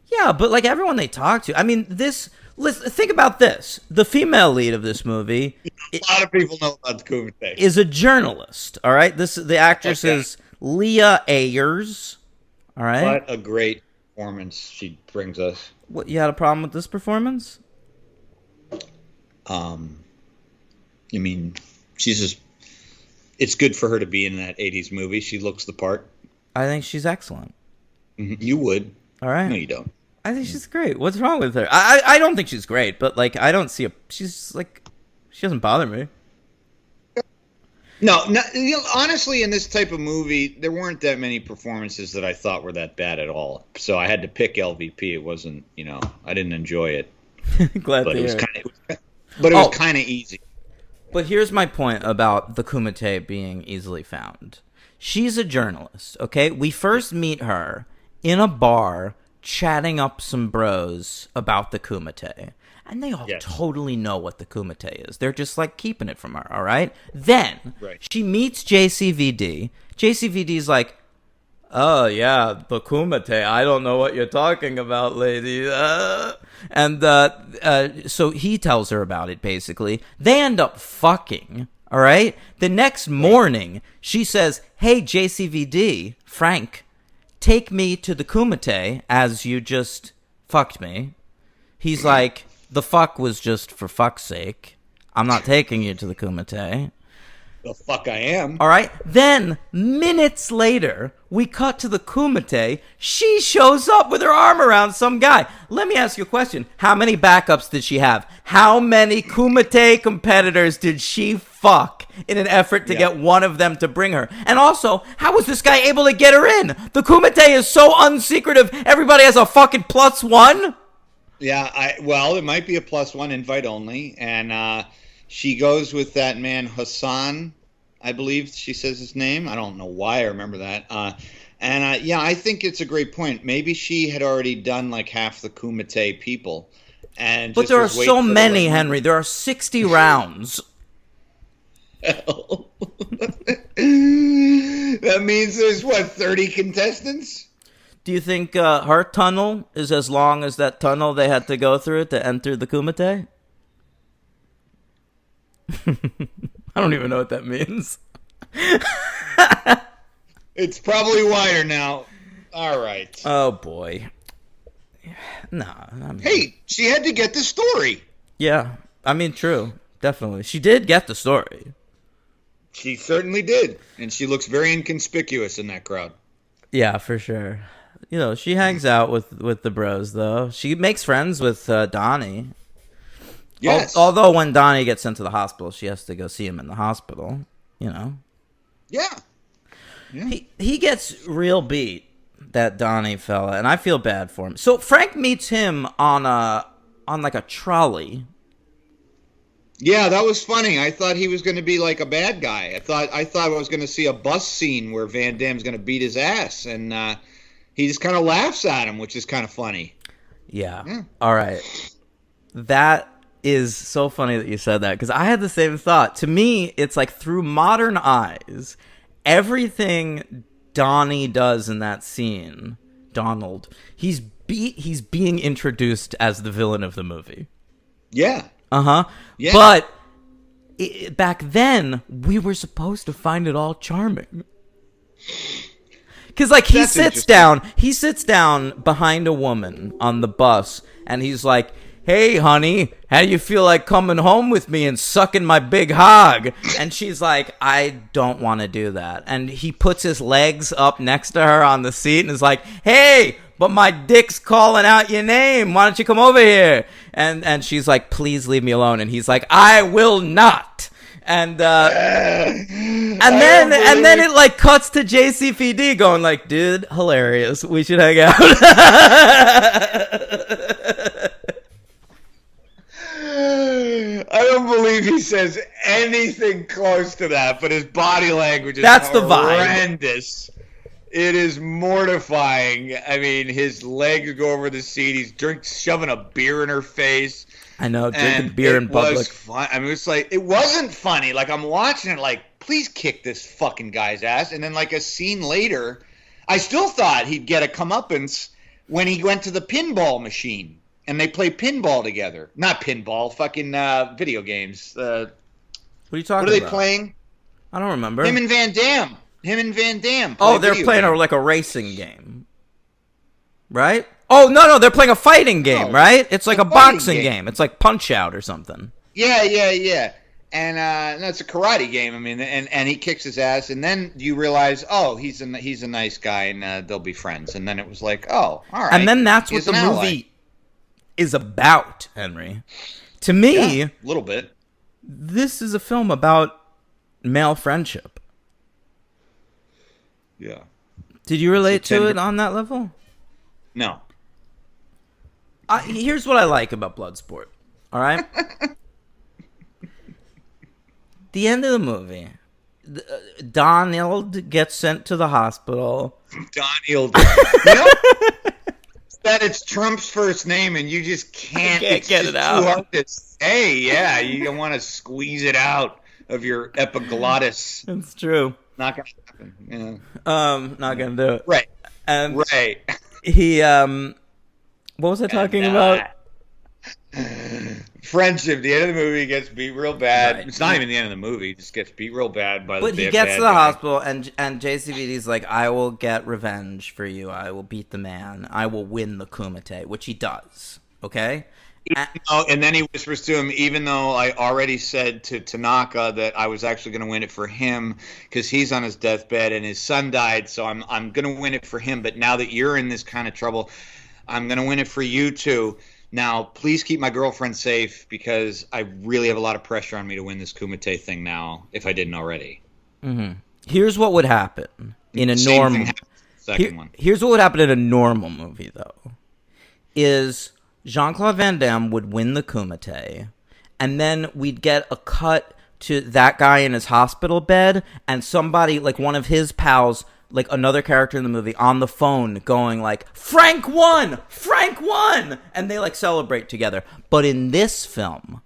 Yeah, but like everyone they talk to, I mean, think about this. The female lead of this movie, a lot of people know about the Kumite, is a journalist. All right, the actress is Leah Ayers. All right, what a great performance she brings us. What, you had a problem with this performance? I mean, it's good for her to be in that 80s movie. She looks the part. I think she's excellent. You would. All right. No, you don't. I think she's great. What's wrong with her? I don't think she's great, but like I don't see she's like, she doesn't bother me. No, honestly, in this type of movie, there weren't that many performances that I thought were that bad at all. So I had to pick LVP. It wasn't, I didn't enjoy it. Glad but to it was hear kind of, was kind of easy. But here's my point about the Kumite being easily found. She's a journalist, okay? We first meet her in a bar chatting up some bros about the Kumite. And they all totally know what the Kumite is. They're just like keeping it from her, all right? Then she meets JCVD. JCVD's like, oh, yeah, the Kumite. I don't know what you're talking about, lady. And so he tells her about it, basically. They end up fucking, all right? The next morning, she says, hey, JCVD, Frank, take me to the Kumite as you just fucked me. He's like, the fuck was just for fuck's sake. I'm not taking you to the Kumite. The fuck I am. All right. Then, minutes later, we cut to the Kumite. She shows up with her arm around some guy. Let me ask you a question. How many backups did she have? How many Kumite competitors did she fuck in an effort to get one of them to bring her? And also, how was this guy able to get her in? The Kumite is so unsecretive. Everybody has a fucking +1. Yeah, it might be a +1 invite only. And she goes with that man, Hassan, I believe she says his name. I don't know why I remember that. I think it's a great point. Maybe she had already done like half the Kumite people. But there are so many, Henry. There are 60 rounds. That means there's, 30 contestants? Do you think her tunnel is as long as that tunnel they had to go through to enter the Kumite? I don't even know what that means. It's probably wider now. All right. Oh, boy. No. Hey, she had to get the story. Yeah. I mean, true. Definitely. She did get the story. She certainly did. And she looks very inconspicuous in that crowd. Yeah, for sure. She hangs out with the bros, though. She makes friends with Donnie. Yes. Although when Donnie gets sent to the hospital, she has to go see him in the hospital, Yeah. He gets real beat, that Donnie fella, and I feel bad for him. So Frank meets him on like a trolley. Yeah, that was funny. I thought he was going to be like a bad guy. I thought I was going to see a bus scene where Van Damme's going to beat his ass, and he just kind of laughs at him, which is kind of funny. Yeah. All right. That is so funny that you said that, because I had the same thought. To me, it's like through modern eyes, everything Donnie does in that scene, Donald, he's being introduced as the villain of the movie. Yeah. Uh-huh. Yeah. But back then, we were supposed to find it all charming. Because, like, he sits down behind a woman on the bus, and he's like, hey, honey, how do you feel like coming home with me and sucking my big hog? And she's like, I don't want to do that. And he puts his legs up next to her on the seat and is like, hey, but my dick's calling out your name. Why don't you come over here? And she's like, please leave me alone. And he's like, I will not. And then it like cuts to JCVD going like, dude, hilarious. We should hang out. I don't believe he says anything close to that, but his body language is That's the vibe. horrendous. It is mortifying. I mean, his legs go over the seat. He's shoving a beer in her face. I know, drinking beer in public. It was fun. I mean, it's like, it wasn't funny. Like, I'm watching it like, please kick this fucking guy's ass. And then, like, a scene later, I still thought he'd get a comeuppance when he went to the pinball machine. And they play pinball together. Not pinball, fucking video games. What are you talking about? What are they playing? I don't remember. Him and Van Damme. Oh, they're playing like a racing game. Right? Oh, no, they're playing a fighting game, right? It's like a boxing game. It's like Punch-Out or something. Yeah. And no, it's a karate game. I mean, and he kicks his ass, and then you realize, oh, he's a nice guy, and they'll be friends. And then it was like, oh, all right. And then that's what the movie is about, Henry. To me, a little bit. This is a film about male friendship. Yeah. Did you relate to it on that level? No. Here's what I like about Bloodsport. All right? The end of the movie, Donald gets sent to the hospital. Donald. That it's Trump's first name, and you just can't get it out. Too hard to say. Yeah, you want to squeeze it out of your epiglottis. It's true. Not gonna happen. Yeah. Not gonna do it. Right. And right. He what was I talking about? Friendship. The end of the movie gets beat real bad. Right. It's not even the end of the movie. It just gets beat real bad by the But he gets to the hospital, and JCVD's like, I will get revenge for you. I will beat the man. I will win the Kumite, which he does. Okay? And then he whispers to him, even though I already said to Tanaka that I was actually going to win it for him because he's on his deathbed and his son died, so I'm going to win it for him. But now that you're in this kind of trouble, I'm going to win it for you too. Now, please keep my girlfriend safe because I really have a lot of pressure on me to win this Kumite thing now, if I didn't already. Mm-hmm. Here's what would happen in a normal... Here's what would happen in a normal movie, though, is Jean-Claude Van Damme would win the Kumite, and then we'd get a cut to that guy in his hospital bed, and somebody, like one of his pals, like another character in the movie, on the phone going like, Frank won! And they like celebrate together. But in this film,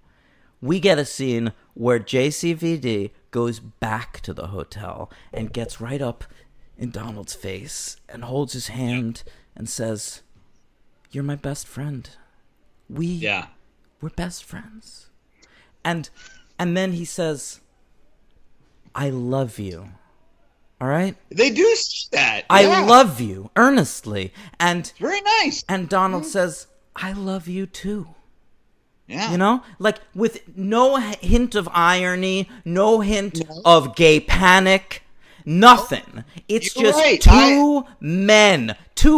we get a scene where JCVD goes back to the hotel and gets right up in Donald's face and holds his hand and says, you're my best friend. We're best friends. And then he says, I love you. All right? They do see that. I love you, earnestly. And very nice. And Donald says, I love you too. Yeah. You know? Like, with no hint of irony, no hint of gay panic, nothing. It's just two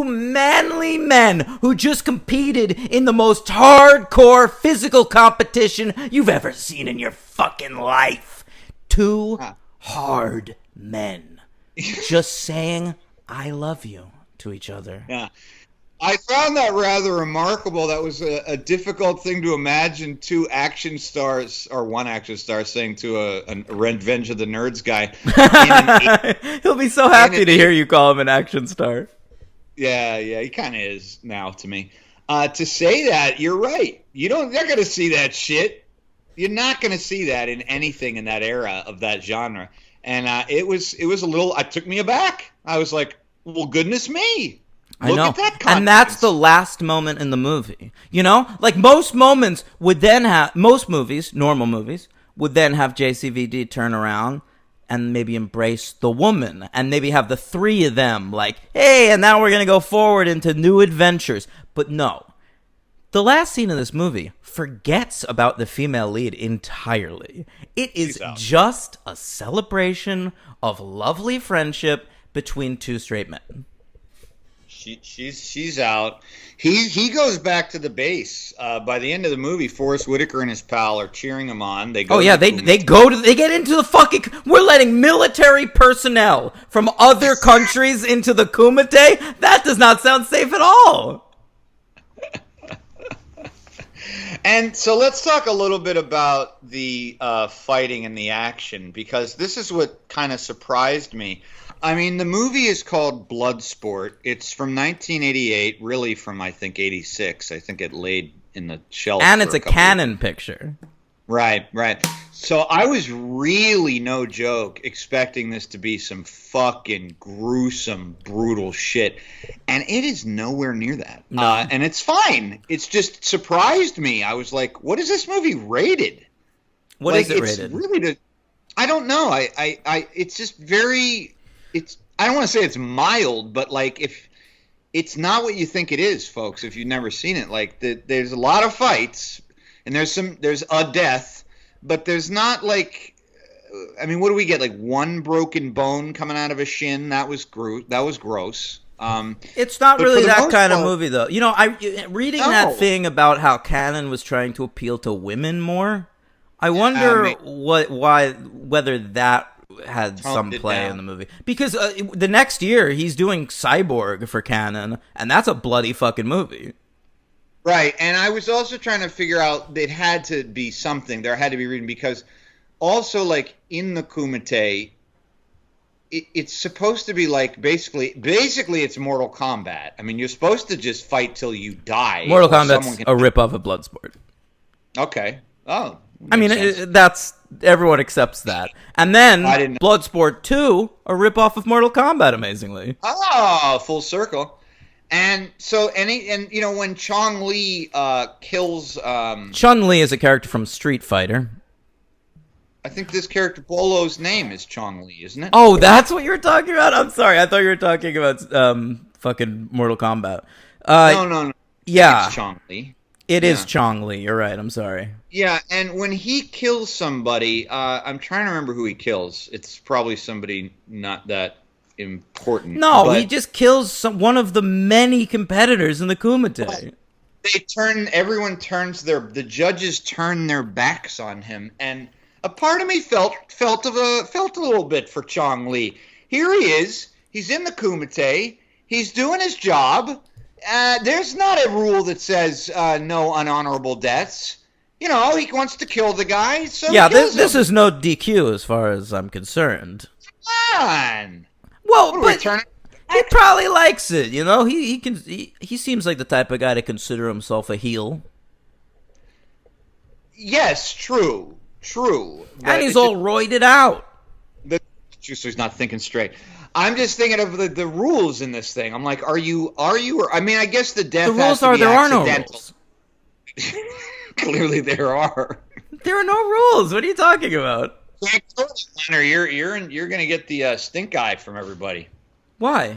manly men who just competed in the most hardcore physical competition you've ever seen in your fucking life. Two hard men just saying, I love you to each other. Yeah. I found that rather remarkable. That was a difficult thing to imagine two action stars, or one action star, saying to a Revenge of the Nerds guy. He'll be so happy to hear you call him an action star. Yeah, he kind of is now to me. To say that, you're right. You're not going to see that shit. You're not going to see that in anything in that era of that genre. And it was a little. It took me aback. I was like, well, goodness me. I know. And that's the last moment in the movie. You know? Like, most moments would then have... Most movies, normal movies, would then have JCVD turn around and maybe embrace the woman. And maybe have the three of them like, hey, and now we're going to go forward into new adventures. But no. The last scene of this movie forgets about the female lead entirely. It is just a celebration of lovely friendship between two straight men. She's out. He goes back to the base. By the end of the movie, Forrest Whitaker and his pal are cheering him on. They go. They get into the fucking. We're letting military personnel from other countries into the Kumite. That does not sound safe at all. And so let's talk a little bit about the fighting and the action, because this is what kind of surprised me. I mean, the movie is called Bloodsport. It's from 1988, really from, I think, 86. I think it laid in the shelf. And it's a Canon picture. Right. So I was really, no joke, expecting this to be some fucking gruesome, brutal shit. And it is nowhere near that. No. And it's fine. It's just surprised me. I was like, what is this movie rated? What is it rated? Really I don't know. It's just very... I don't want to say it's mild, but like if it's not what you think it is, folks, if you've never seen it, like there's a lot of fights and there's a death, but there's not like, I mean, what do we get? Like one broken bone coming out of a shin. That was gross. It's not really that kind of movie, though. You know, reading that thing about how Cannon was trying to appeal to women more. I wonder whether that had some play in the movie, because the next year he's doing Cyborg for Canon, and that's a bloody fucking movie. Right, and I was also trying to figure out, it had to be something. There had to be reading, because also, like, in the Kumite, it's supposed to be like basically it's Mortal Kombat. I mean, you're supposed to just fight till you die. Mortal Kombat's a rip-off of Bloodsport. Okay. Oh. I mean, that's everyone accepts that. And then Bloodsport 2, a rip-off of Mortal Kombat, amazingly. Oh, full circle. And so, and you know, when Chong Li kills... Chun-Li is a character from Street Fighter. I think this character, Bolo's name is Chong Li, isn't it? Oh, that's what you were talking about? I'm sorry, I thought you were talking about fucking Mortal Kombat. No. Yeah. It's Chong Li. It is Chong Li. You're right. I'm sorry. Yeah, and when he kills somebody, I'm trying to remember who he kills. It's probably somebody not that important. No, he just kills one of the many competitors in the Kumite. The judges turn their backs on him, and a part of me felt a little bit for Chong Li. Here he is. He's in the Kumite. He's doing his job. There's not a rule that says no unhonorable deaths. You know, he wants to kill the guy, so yeah, this is no DQ as far as I'm concerned. Come on. Well, but he probably likes it. You know, he seems like the type of guy to consider himself a heel. Yes, true. And he's all roided out. So he's not thinking straight. I'm just thinking of the rules in this thing. I'm like, are you? Or I mean, I guess the death. The rules are there are no rules. Clearly, there are. There are no rules. What are you talking about? Hunter, you're gonna get the stink eye from everybody. Why?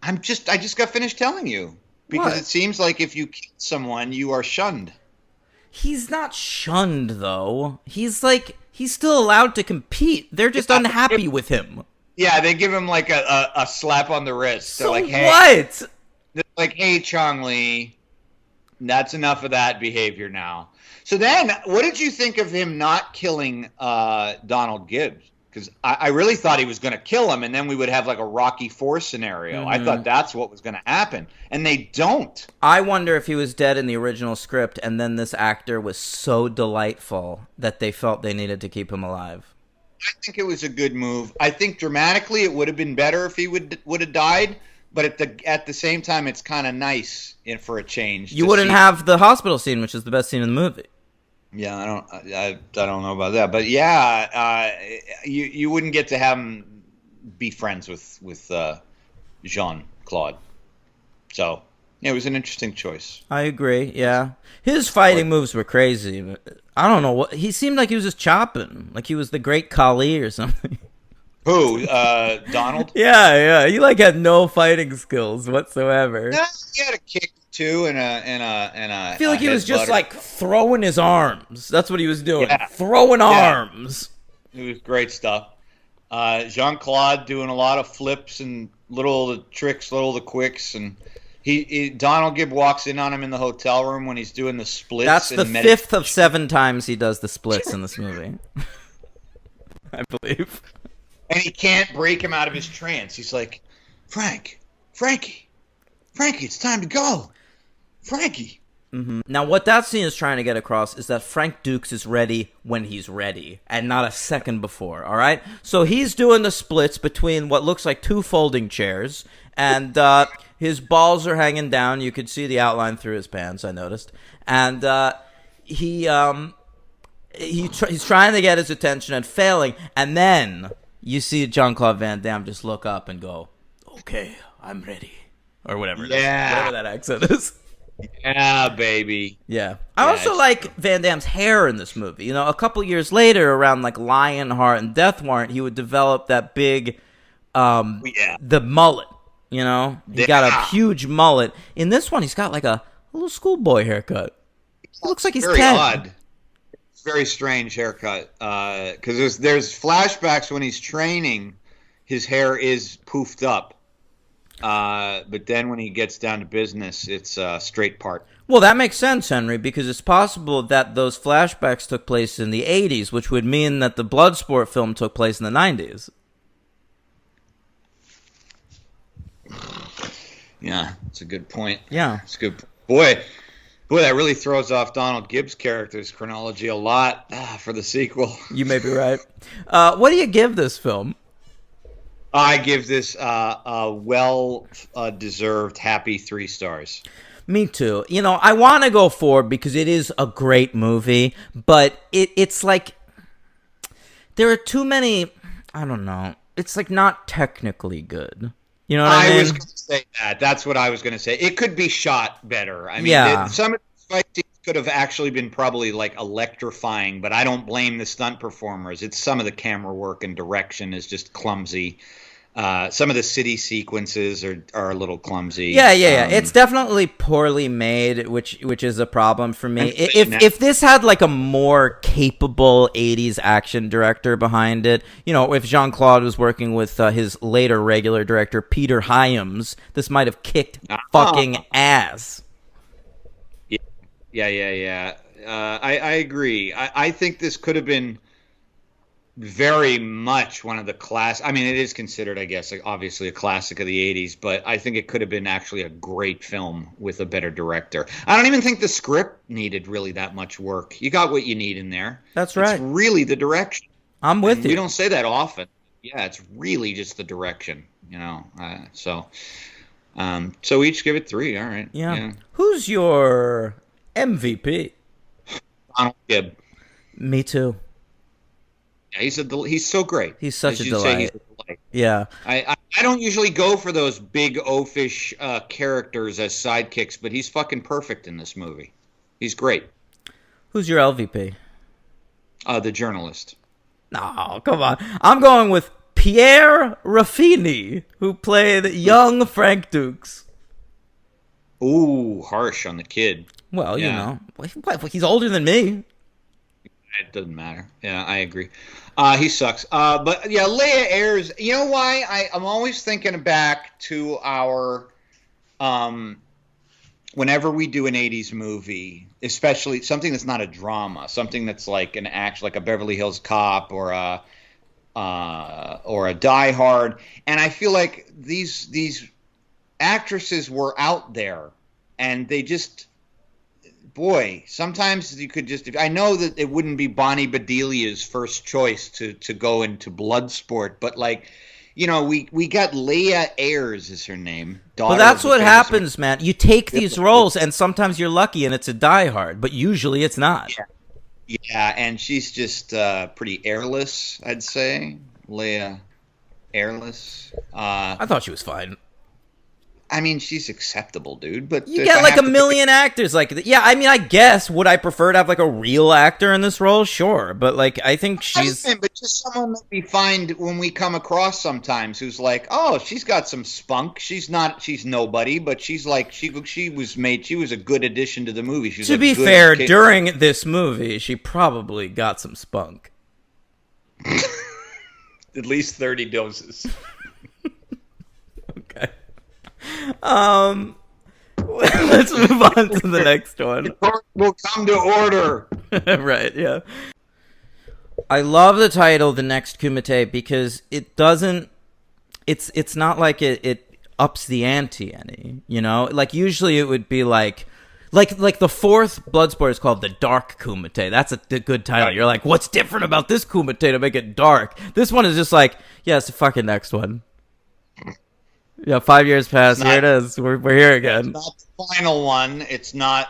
I just got finished telling you, because it seems like if you kill someone, you are shunned. He's not shunned, though. He's still allowed to compete. They're just unhappy with him. Yeah, they give him like a slap on the wrist. So like, hey, what? They're like, hey, Chong Li, that's enough of that behavior now. So then, what did you think of him not killing Donald Gibbs? Because I really thought he was going to kill him, and then we would have like a Rocky IV scenario. I thought that's what was going to happen, and they don't. I wonder if he was dead in the original script, and then this actor was so delightful that they felt they needed to keep him alive. I think it was a good move. I think dramatically it would have been better if he would have died, but at the same time, it's kind of nice for a change. You wouldn't have the hospital scene, which is the best scene in the movie. Yeah, I don't know about that, but yeah, you wouldn't get to have him be friends with Jean-Claude. So yeah, it was an interesting choice. I agree. Yeah, his fighting moves were crazy. But I don't know what he seemed like he was just chopping, like he was the Great Khali or something. Who? Donald? Yeah. He had no fighting skills whatsoever. No, he had a kick. too, and a. I feel like he was just like throwing his arms. That's what he was doing. Yeah. Throwing arms. It was great stuff. Jean-Claude doing a lot of flips and little of the tricks, little of the quicks, and Donald Gibb walks in on him in the hotel room when he's doing the splits. That's the 5th of 7 times he does the splits in this movie. I believe. And he can't break him out of his trance. He's like, Frankie, it's time to go. Frankie. Mm-hmm. Now, what that scene is trying to get across is that Frank Dukes is ready when he's ready, and not a second before, all right? So he's doing the splits between what looks like 2 folding chairs, and his balls are hanging down. You could see the outline through his pants, I noticed. And he's trying to get his attention and failing, and then you see Jean-Claude Van Damme just look up and go, okay, I'm ready. Or whatever it is. Whatever that accent is. Yeah, baby. Yeah. I also like Van Damme's hair in this movie. You know, a couple years later, around like Lionheart and Death Warrant, he would develop that big, the mullet. You know? He got a huge mullet. In this one, he's got like a little schoolboy haircut. It looks like he's very 10. odd. It's very strange haircut. Because there's flashbacks when he's training, his hair is poofed up. But then when he gets down to business, it's straight part. Well, that makes sense, Henry, because it's possible that those flashbacks took place in the 80s, which would mean that the Bloodsport film took place in the 90s. Yeah, that's a good point. Yeah. It's good. Boy, that really throws off Donald Gibbs' character's chronology a lot for the sequel. You may be right. What do you give this film? I give this a well-deserved happy 3 stars. Me too. You know, I want to go 4 because it is a great movie, but it's like there are too many, I don't know, it's like not technically good. You know what I mean? I was going to say that. That's what I was going to say. It could be shot better. I mean, some of the fight scenes could have actually been probably like electrifying, but I don't blame the stunt performers. It's some of the camera work and direction is just clumsy. Some of the city sequences are a little clumsy. Yeah. It's definitely poorly made, which is a problem for me. If this had like a more capable 80s action director behind it, you know, if Jean-Claude was working with his later regular director, Peter Hyams, this might have kicked fucking ass. Yeah. I agree. I think this could have been very much one of the class. I mean, it is considered, I guess, like obviously a classic of the 80s, but I think it could have been actually a great film with a better director. I don't even think the script needed really that much work. You got what you need in there. That's right. It's really the direction. I'm with you. We don't say that often. Yeah, it's really just the direction, you know. So we each give it 3. All right. Yeah. Who's your MVP? Donald Gibb. Me too. Yeah, he's so great. He's such a delight. He's a delight. Yeah. I don't usually go for those big oafish characters as sidekicks, but he's fucking perfect in this movie. He's great. Who's your LVP? The journalist. No, come on. I'm going with Pierre Raffini, who played young Frank Dukes. Ooh, harsh on the kid. Well, you know, he's older than me. It doesn't matter. Yeah, I agree. He sucks. But yeah, Leia Ayres. You know why? I'm always thinking back to our, whenever we do an '80s movie, especially something that's not a drama, something that's like an action, like a Beverly Hills Cop or a Die Hard, and I feel like these actresses were out there, and they just. Boy, sometimes you could just. I know that it wouldn't be Bonnie Bedelia's first choice to go into Bloodsport, but like, you know, we got Leia Ayres is her name. Well, that's what happens, man. You take these roles, and sometimes you're lucky, and it's a Die Hard, but usually it's not. Yeah, and she's just pretty airless, I'd say. Leia Airless. I thought she was fine. I mean, she's acceptable, dude. But You if get I like have a to million actors. Like, yeah, I mean, I guess would I prefer to have like a real actor in this role? Sure, but like, I think she's. but just someone that we find when we come across sometimes who's like, oh, she's got some spunk. She's nobody, but she's like, she was a good addition to the movie. She's To be fair, during this movie, she probably got some spunk. At least 30 doses. Okay. Let's move on to the next one. Will come to order. Right, yeah. I love the title, The Next Kumite, because it doesn't... It's not like it ups the ante any, you know? Like, usually it would be like the fourth Bloodsport is called The Dark Kumite. That's a good title. Right. You're like, what's different about this Kumite to make it dark? This one is just like, yeah, it's the fucking next one. Yeah, 5 years passed. Here it is. We're here again. It's not the final one. It's not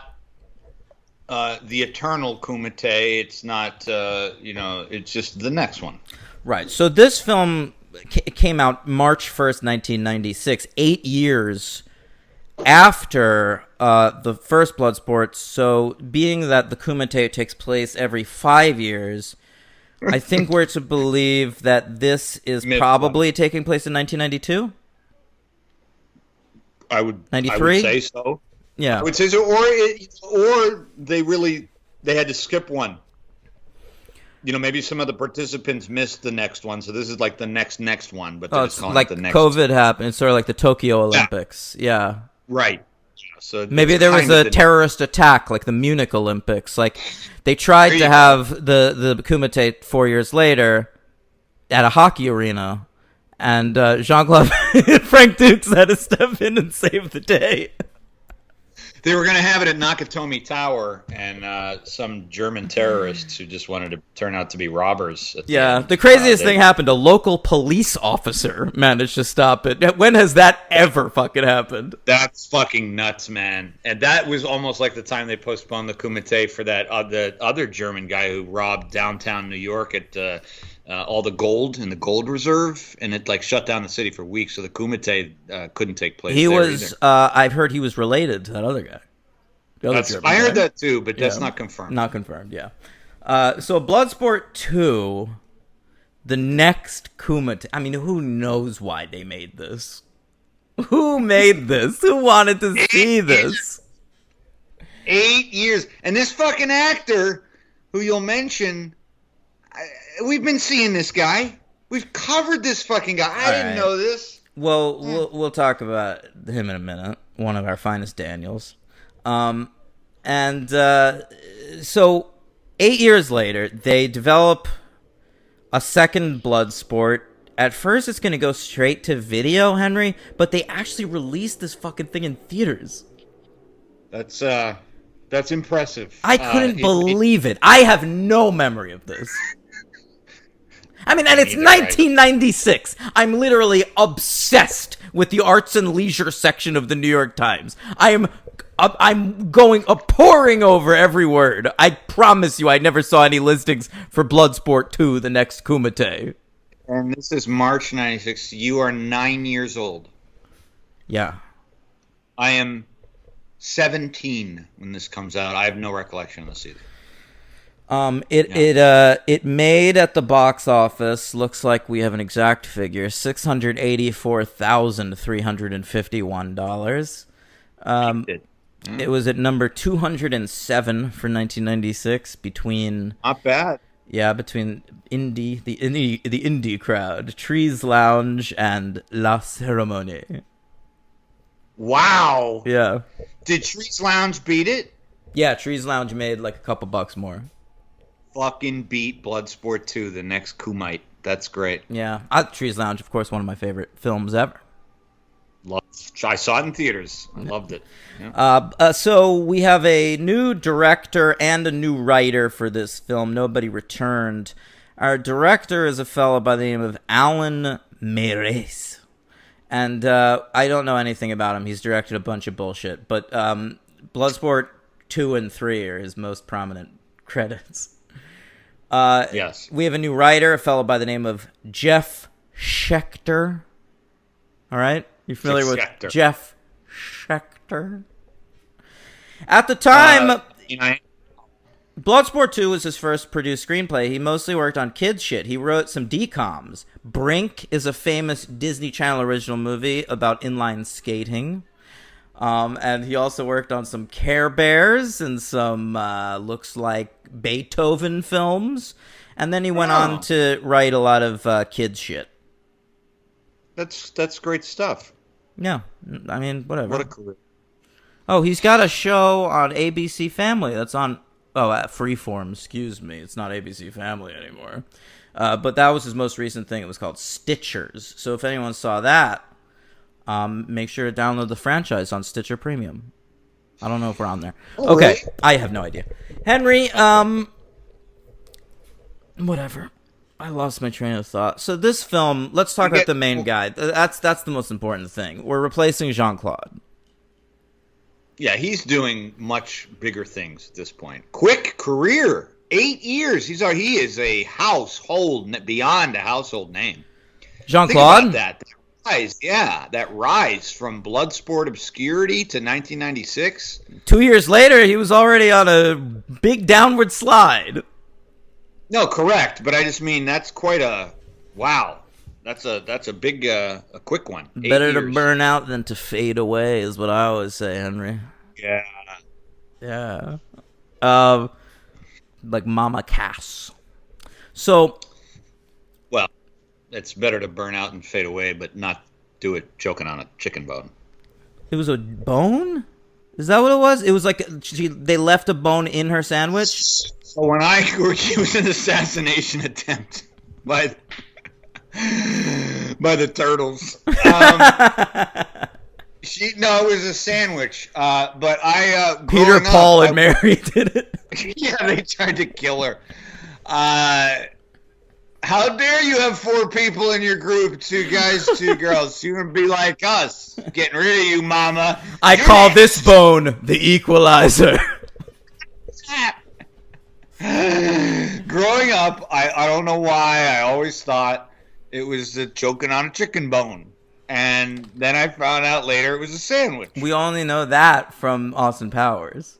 the eternal Kumite. It's not, it's just the next one. Right. So this film came out March 1st, 1996, 8 years after the first Bloodsport. So being that the Kumite takes place every 5 years, I think we're to believe that this is probably taking place in 1992? I would 93? say so. Yeah. I would say so. Or they had to skip one. You know, maybe some of the participants missed the next one, so this is like the next one. But it's like the next. COVID happened. It's sort of like the Tokyo Olympics. Yeah. Right. So maybe there was a terrorist attack, like the Munich Olympics. Like they tried to have the Kumite 4 years later at a hockey arena. And Jean-Claude Frank Dukes had to step in and save the day. They were going to have it at Nakatomi Tower, and some German terrorists who just wanted to turn out to be robbers. The craziest thing happened. A local police officer managed to stop it. When has that ever fucking happened? That's fucking nuts, man. And that was almost like the time they postponed the Kumite for that the other German guy who robbed downtown New York at all the gold in the gold reserve, and it like shut down the city for weeks. So the Kumite couldn't take place. He was. I've heard he was related to that other guy. I heard that too, but that's not confirmed. Not confirmed. Yeah. So Bloodsport 2, the next Kumite. I mean, who knows why they made this? Who made this? Who wanted to see this? 8 years, and this fucking actor, who you'll mention. We've been seeing this guy. We've covered this fucking guy. I didn't know this. Well, we'll talk about him in a minute. One of our finest Daniels. So 8 years later, they develop a second Bloodsport. At first, it's going to go straight to video, Henry, but they actually released this fucking thing in theaters. That's impressive. I couldn't believe it. I have no memory of this. I mean, and it's 1996. Right? I'm literally obsessed with the arts and leisure section of the New York Times. I'm pouring over every word. I promise you I never saw any listings for Bloodsport 2, the next Kumite. And this is March 96. You are 9 years old. Yeah. I am 17 when this comes out. I have no recollection of this either. It made at the box office, looks like we have an exact figure, $684,351. It was at number 207 for 1996 between... Not bad. Yeah, between the indie crowd, Trees Lounge and La Cérémonie. Wow. Yeah. Did Trees Lounge beat it? Yeah, Trees Lounge made like a couple bucks more. Fucking beat Bloodsport 2, the next Kumite. That's great. Yeah. Trees Lounge, of course, one of my favorite films ever. I saw it in theaters. I loved it. Yeah. So we have a new director and a new writer for this film. Nobody returned. Our director is a fellow by the name of Alan Meres. And I don't know anything about him. He's directed a bunch of bullshit. But Bloodsport 2 and 3 are his most prominent credits. Yes. We have a new writer, a fellow by the name of Jeff Schechter. All right? You familiar with Jeff Schechter. At the time, You know, Bloodsport 2 was his first produced screenplay. He mostly worked on kids shit. He wrote some DCOMs. Brink is a famous Disney Channel original movie about inline skating. And he also worked on some Care Bears and some, looks like Beethoven films. And then he went on to write a lot of kids shit. that's great stuff. Yeah, I mean, whatever. What a career. Oh, he's got a show on ABC Family that's on... Oh, at Freeform, excuse me. It's not ABC Family anymore. But that was his most recent thing. It was called Stitchers. So if anyone saw that, make sure to download the franchise on Stitcher Premium. I don't know if we're on there. Oh, Okay, really? I have no idea. Henry, whatever. I lost my train of thought. So this film, let's talk about the main guy. That's the most important thing. We're replacing Jean-Claude. Yeah, he's doing much bigger things at this point. Quick career, 8 years. He is a household, beyond a household name. Jean-Claude? Think about that rise from Bloodsport obscurity to 1996. 2 years later, he was already on a big downward slide. No, correct, but I just mean that's quite a wow. That's a big a quick one. 8 Better to years. burn out than to fade away is what I always say, Henry. Yeah. Yeah. Like Mama Cass. So, Well, it's better to burn out and fade away, but not do it choking on a chicken bone. it was a bone? Is that what it was? It was like they left a bone in her sandwich? So when it was an assassination attempt by the turtles. It was a sandwich. But I Peter, growing Paul, up, and Mary did it. Yeah, they tried to kill her. How dare you have 4 people in your group, 2 guys, 2 girls? You would be like us, getting rid of you, mama. I call this bone the equalizer. Growing up, I don't know why, I always thought it was choking on a chicken bone. And then I found out later it was a sandwich. We only know that from Austin Powers.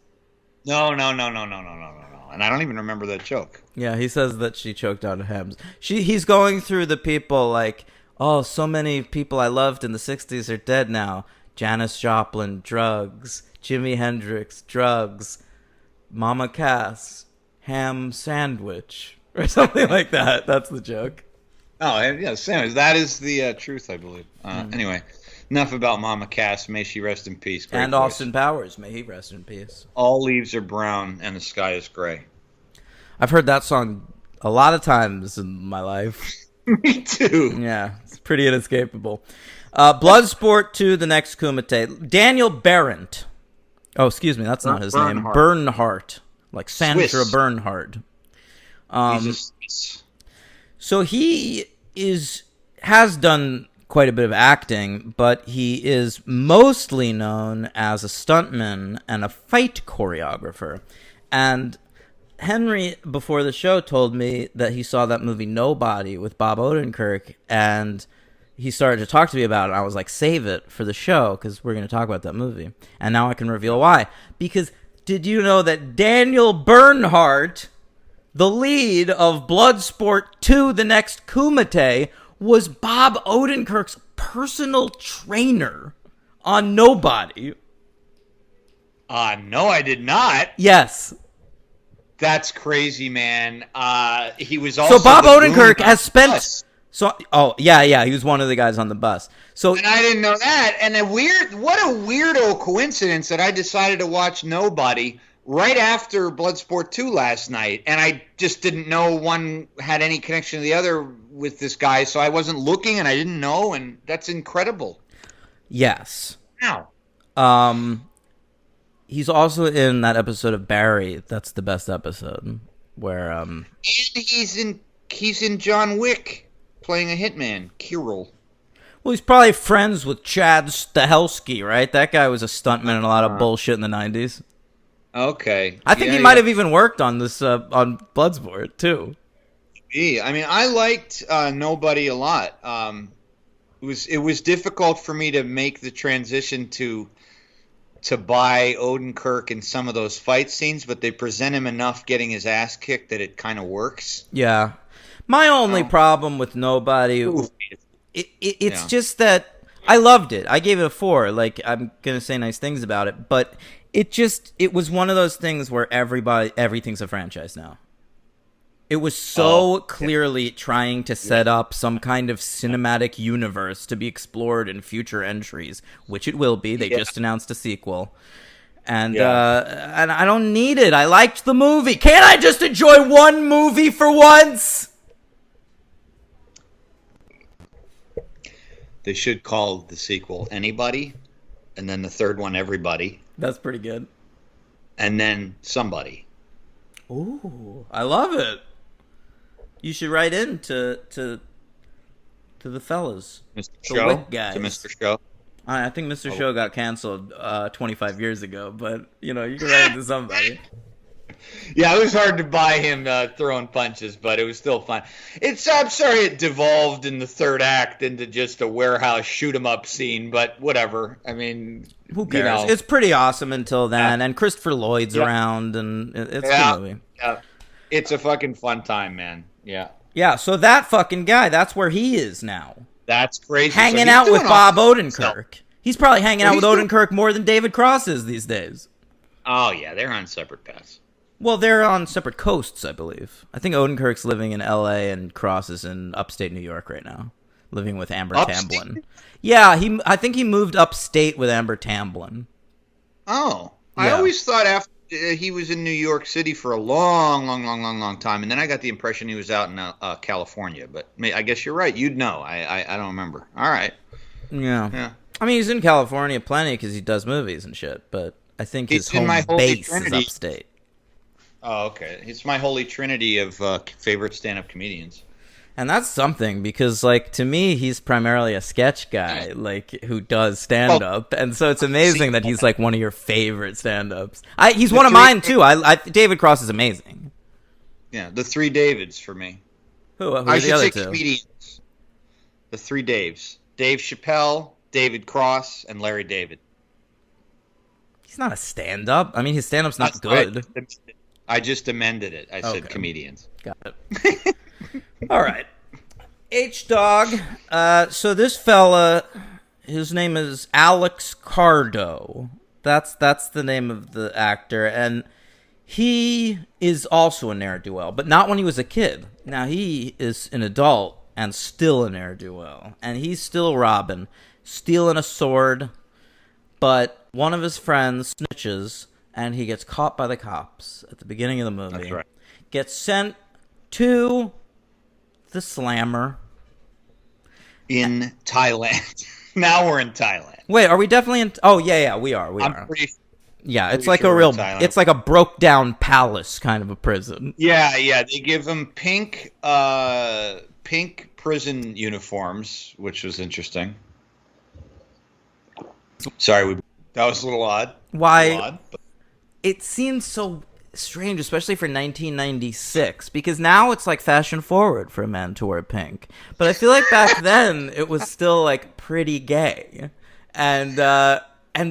No. And I don't even remember that joke. Yeah, he says that she choked on Hems. He's going through the people like, oh, so many people I loved in the 60s are dead now. Janis Joplin, drugs. Jimi Hendrix, drugs. Mama Cass, ham sandwich. Or something like that. That's the joke. Oh, yeah, sandwich. That is the truth, I believe. Anyway, enough about Mama Cass. May she rest in peace. Great And voice. Austin Powers. May he rest in peace. All leaves are brown and the sky is gray. I've heard that song a lot of times in my life. Me too. Yeah, it's pretty inescapable. Bloodsport II, The Next Kumite. Daniel Berendt. Oh, excuse me, that's not his name. Bernhardt. Like Sandra Swiss. Bernhard. He's So he has done quite a bit of acting, but he is mostly known as a stuntman and a fight choreographer. And Henry, before the show, told me that he saw that movie Nobody with Bob Odenkirk, and he started to talk to me about it. I was like, save it for the show, because we're going to talk about that movie. And now I can reveal why. Because did you know that Daniel Bernhardt, the lead of Bloodsport II, The Next Kumite, was Bob Odenkirk's personal trainer on Nobody? no, I did not. Yes. That's crazy, man. He was also So Bob the Odenkirk goon has on the spent... bus. Yeah, he was one of the guys on the bus. So And I didn't know that. And what a weirdo coincidence that I decided to watch Nobody right after Bloodsport 2 last night. And I just didn't know one had any connection to the other with this guy. So I wasn't looking and I didn't know. And that's incredible. yes. Wow. He's also in that episode of Barry. That's the best episode where And he's in John Wick playing a hitman, Kirill. well, he's probably friends with Chad Stahelski, right? That guy was a stuntman in a lot of bullshit in the 90s. Okay. I think he might have even worked on this on Bloodsport too. Yeah, I mean, I liked Nobody a lot. It was difficult for me to make the transition to to buy Odenkirk in some of those fight scenes, but they present him enough getting his ass kicked that it kind of works. Yeah. My only problem with Nobody, it's just that I loved it. I gave it a 4. Like, I'm going to say nice things about it, but it was one of those things where everything's a franchise now. It was so clearly trying to set up some kind of cinematic universe to be explored in future entries, which it will be. They just announced a sequel. And I don't need it. I liked the movie. Can't I just enjoy one movie for once? They should call the sequel Anybody, and then the third one Everybody. That's pretty good. And then Somebody. Ooh, I love it. You should write in to the fellas. Mr. The Show? Wick guys. To Mr. Show? I think Mr. Show got canceled 25 years ago, but, you can write into somebody. Yeah, it was hard to buy him throwing punches, but it was still fun. I'm sorry it devolved in the third act into just a warehouse shoot-'em-up scene, but whatever. I mean, who cares? It's pretty awesome until then, and Christopher Lloyd's around, and it's a good movie. Yeah, it's a fucking fun time, man. Yeah. Yeah, so that fucking guy, that's where he is now. That's crazy. Hanging out with Bob Odenkirk. He's probably hanging out with Odenkirk more than David Cross is these days. Oh, yeah, they're on separate paths. Well, they're on separate coasts, I believe. I think Odenkirk's living in L.A. and Cross is in upstate New York right now, living with Amber Tamblyn. Yeah, I think he moved upstate with Amber Tamblyn. Oh, yeah. I always thought after he was in New York City for a long time, and then I got the impression he was out in California. But I guess you're right. You'd know. I don't remember. All right. Yeah. I mean, he's in California plenty because he does movies and shit. But I think his home base is upstate. Oh, okay. It's my holy trinity of favorite stand-up comedians. And that's something because, like, to me, he's primarily a sketch guy, like, who does stand-up. And so it's amazing that he's, like, one of your favorite stand-ups. He's one of mine, too. David Cross is amazing. Yeah, the three Davids for me. Who are the other two? Comedians. The three Daves. Dave Chappelle, David Cross, and Larry David. He's not a stand-up. I mean, his stand-up's not good. I just amended it. I said comedians. Got it. All right. H-Dog. So this fella, his name is Alex Cardo. That's the name of the actor. And he is also a ne'er-do-well, but not when he was a kid. Now, he is an adult and still a ne'er-do-well. And he's still robbing, stealing a sword. But one of his friends snitches, and he gets caught by the cops at the beginning of the movie. That's right. Gets sent to the Slammer in Thailand. Now we're in Thailand. Wait, are we definitely in? Oh yeah, we are. I'm pretty. Yeah, it's like sure a real. It's like a broke down palace kind of a prison. Yeah. They give him pink prison uniforms, which was interesting. Sorry, that was a little odd. Why? It seems so strange, especially for 1996, because now it's like fashion forward for a man to wear pink. But I feel like back then it was still like pretty gay, and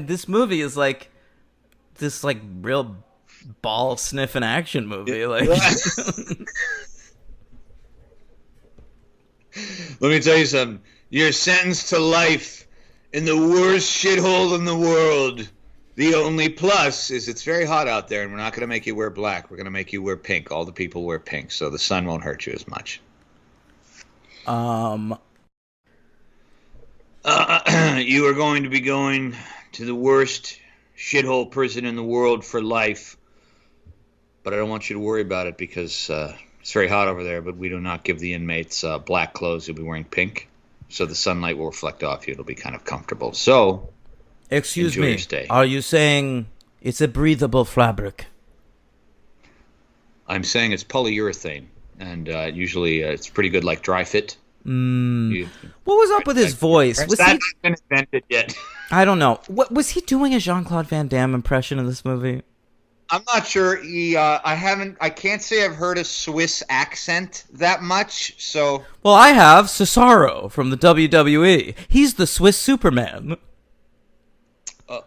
this movie is like this like real ball sniffing action movie. Like, let me tell you something. You're sentenced to life in the worst shithole in the world. The only plus is it's very hot out there, and we're not going to make you wear black. We're going to make you wear pink. All the people wear pink, so the sun won't hurt you as much. You are going to be going to the worst shithole prison in the world for life. But I don't want you to worry about it because it's very hot over there, but we do not give the inmates black clothes. You'll be wearing pink, so the sunlight will reflect off you. It'll be kind of comfortable. So... Excuse me, are you saying it's a breathable fabric? I'm saying it's polyurethane, and usually it's pretty good like dry fit. What was up with his voice? Was that not been invented yet? I don't know. What was he doing a Jean-Claude Van Damme impression in this movie? I'm not sure. I can't say I've heard a Swiss accent that much, so... Well, I have Cesaro from the WWE. He's the Swiss Superman.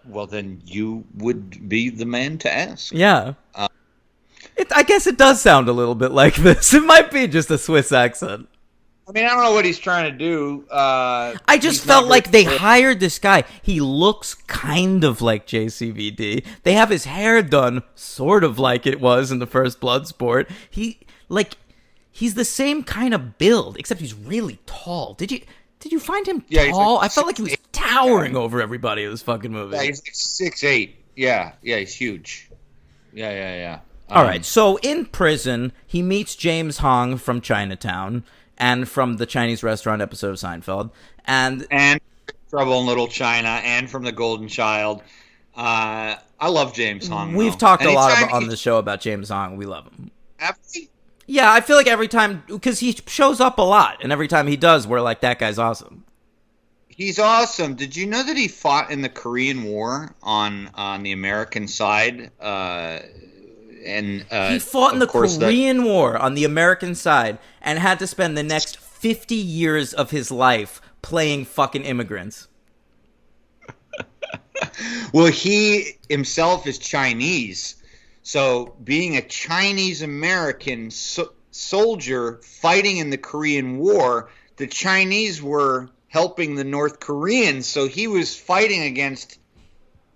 Well, then you would be the man to ask. Yeah. I guess it does sound a little bit like this. It might be just a Swiss accent. I mean, I don't know what he's trying to do. I just felt like they hired this guy. He looks kind of like JCVD. They have his hair done sort of like it was in the first Bloodsport. He's the same kind of build, except he's really tall. Did you find him tall? I felt like he was towering over everybody in this fucking movie. Yeah, he's like 6'8". Yeah, he's huge. Yeah. All right, so in prison, he meets James Hong from Chinatown and from the Chinese restaurant episode of Seinfeld. And Trouble in Little China and from The Golden Child. I love James Hong. We've talked a lot on the show about James Hong. We love him. Have we? Yeah, I feel like every time, because he shows up a lot, and every time he does, we're like, that guy's awesome. He's awesome. Did you know that he fought in the Korean War on the American side? He fought in the Korean War on the American side and had to spend the next 50 years of his life playing fucking immigrants. Well, he himself is Chinese. So being a Chinese American soldier fighting in the Korean War, the Chinese were helping the North Koreans. So he was fighting against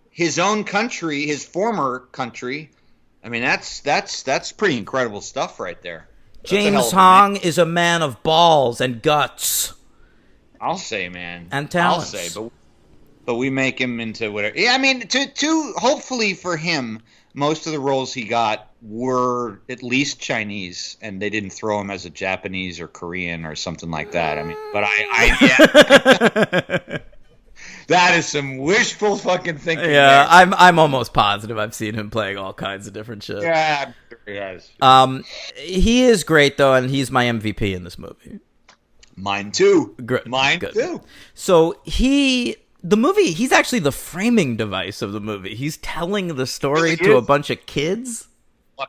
his own country, his former country. I mean, that's pretty incredible stuff right there. James Hong is a man of balls and guts. I'll say, man. And talents. I'll say, but we make him into whatever. Yeah, I mean, to hopefully for him, most of the roles he got were at least Chinese, and they didn't throw him as a Japanese or Korean or something like that. I mean, but yeah. That is some wishful fucking thinking. Yeah, I'm almost positive I've seen him playing all kinds of different shit. Yeah, I'm sure he has. He is great though, and he's my MVP in this movie. Mine too. Mine Good. Too. So he's actually the framing device of the movie. He's telling the story to a bunch of kids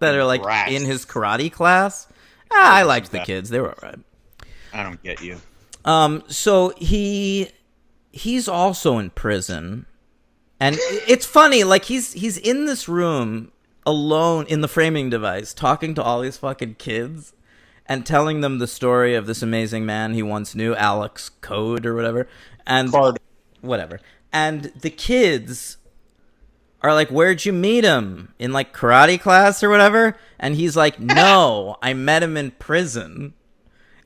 that are like in his karate class. I liked the kids; they were all right. I don't get you. So he's also in prison, and it's funny. Like he's in this room alone in the framing device, talking to all these fucking kids and telling them the story of this amazing man he once knew, Alex Code or whatever, and whatever. And the kids are like, "Where'd you meet him? In like karate class or whatever?" And he's like, "No, I met him in prison."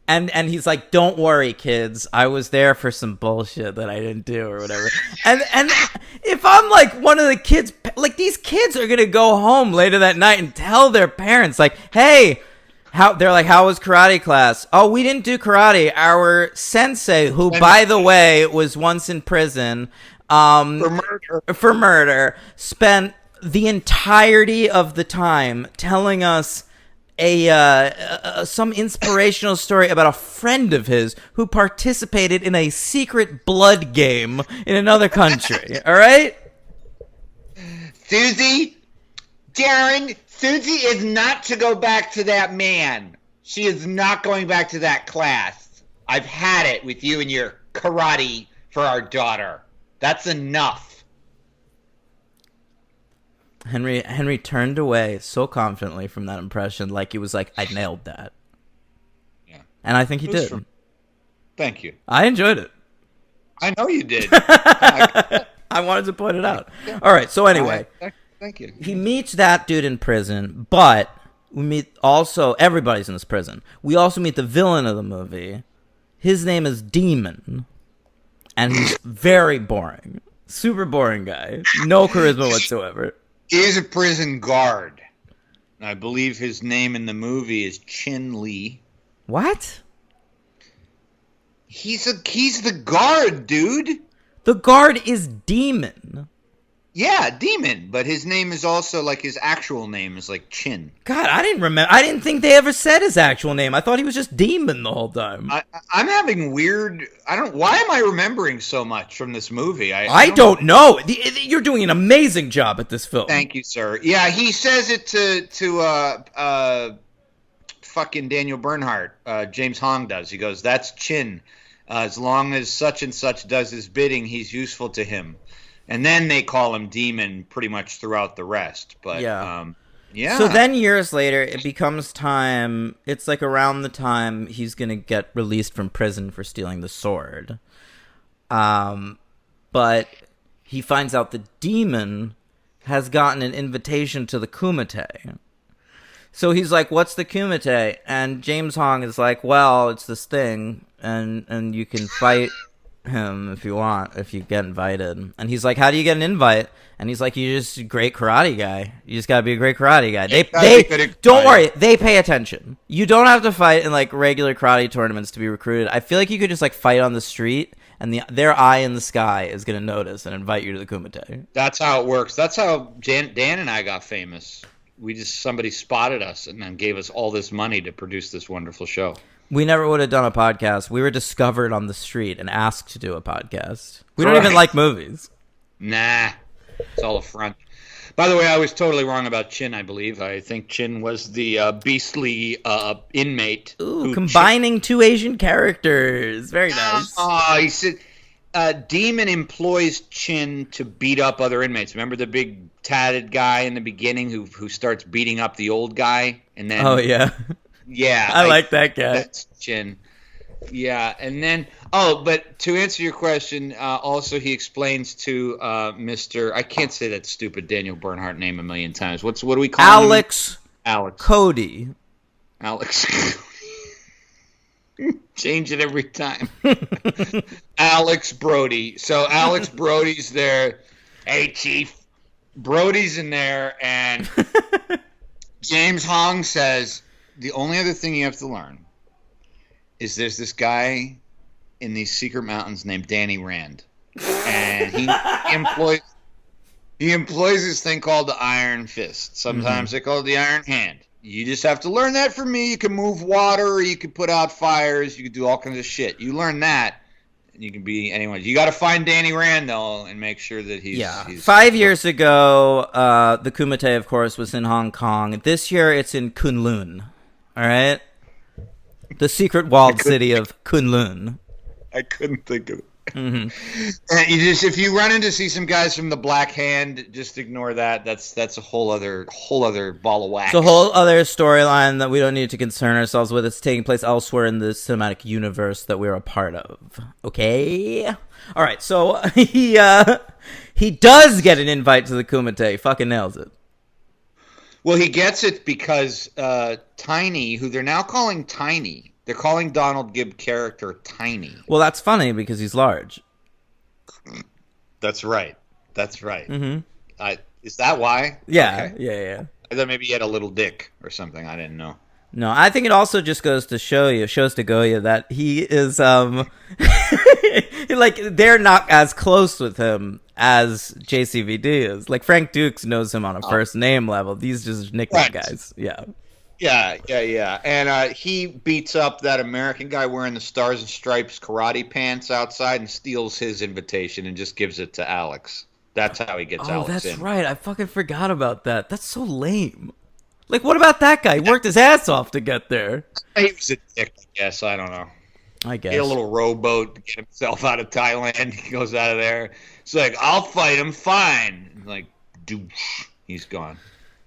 And he's like, "Don't worry, kids. I was there for some bullshit that I didn't do or whatever." And if I'm like one of the kids, like these kids are gonna go home later that night and tell their parents, like, "Hey, how was karate class? Oh, we didn't do karate. Our sensei, who by the way was once in prison, for murder, spent the entirety of the time telling us some inspirational story about a friend of his who participated in a secret blood game in another country." All right? Susie, Darren, Susie is not to go back to that man. She is not going back to that class. I've had it with you and your karate for our daughter. That's enough. Henry turned away so confidently from that impression, like he was like, "I nailed that." Yeah. And I think he did. Thank you. I enjoyed it. I know you did. I wanted to point it out. Yeah. All right, so anyway. Thank you. He meets that dude in prison, but we meet also, everybody's in this prison. We also meet the villain of the movie. His name is Demon. And he's very boring. Super boring guy. No charisma whatsoever. He is a prison guard. I believe his name in the movie is Chin Lee. What? He's the guard, dude. The guard is Demon. Yeah, Demon, but his name is also like his actual name is like Chin. God, I didn't remember. I didn't think they ever said his actual name. I thought he was just Demon the whole time. I'm having weird. Why am I remembering so much from this movie? I don't know. You're doing an amazing job at this film. Thank you, sir. Yeah, he says it to fucking Daniel Bernhardt. James Hong does. He goes, "That's Chin. As long as such and such does his bidding, he's useful to him." And then they call him Demon pretty much throughout the rest. But Yeah. yeah. So then years later, it becomes time. It's like around the time he's going to get released from prison for stealing the sword. But he finds out the Demon has gotten an invitation to the Kumite. So he's like, what's the Kumite? And James Hong is like, well, it's this thing, and you can fight him if you want, if you get invited. And he's like, how do you get an invite? And he's like, you're just a great karate guy. You just gotta be a great karate guy. They don't worry, they pay attention. You don't have to fight in like regular karate tournaments to be recruited. I feel like you could just like fight on the street, and their eye in the sky is gonna notice and invite you to the Kumite. That's how it works. That's how Dan and I got famous. Somebody spotted us and then gave us all this money to produce this wonderful show. We never would have done a podcast. We were discovered on the street and asked to do a podcast. We don't even like movies. Nah, it's all a front. By the way, I was totally wrong about Chin, I believe. I think Chin was the beastly inmate. Ooh, combining two Asian characters. Very nice. He said Demon employs Chin to beat up other inmates. Remember the big tatted guy in the beginning who starts beating up the old guy? And then, oh, yeah. Yeah. I like that guy. That's Chin. Yeah, and then but to answer your question, also he explains to Mr. I can't say that stupid Daniel Bernhardt name a million times. What do we call him? Alex Cody. Alex. Change it every time. Alex Brody. So Alex Brody's there. Hey, Chief. Brody's in there, and James Hong says the only other thing you have to learn is there's this guy in these secret mountains named Danny Rand, and he employs this thing called the Iron Fist. Sometimes they call it the Iron Hand. You just have to learn that from me. You can move water, you can put out fires, you can do all kinds of shit. You learn that, and you can be anyone. You got to find Danny Rand though, and make sure that he's. 5 years ago, the Kumite, of course, was in Hong Kong. This year, it's in Kunlun. All right. The secret walled city of Kunlun. I couldn't think of it. Mm-hmm. And if you run into see some guys from the Black Hand, just ignore that. That's a whole other ball of wax. It's a whole other storyline that we don't need to concern ourselves with. It's taking place elsewhere in the cinematic universe that we're a part of. Okay. All right. So he does get an invite to the Kumite. Fucking nails it. Well, he gets it because Tiny, who they're now calling Tiny, they're calling Donald Gibb character Tiny. Well, that's funny because he's large. That's right. Mm-hmm. Is that why? Yeah, okay. yeah. I thought maybe he had a little dick or something. I didn't know. No, I think it also just shows to Goya that he is like they're not as close with him as JCVD is. Like Frank Dukes knows him on a first name level. These just nickname guys. Yeah. Yeah. And he beats up that American guy wearing the Stars and Stripes karate pants outside and steals his invitation and just gives it to Alex. That's how he gets Alex in. Oh, that's right. I fucking forgot about that. That's so lame. Like, what about that guy? He worked his ass off to get there. He was a dick, I guess. I don't know. I guess. He had a little rowboat to get himself out of Thailand. He goes out of there. It's like, I'll fight him, fine. Like, douche. He's gone.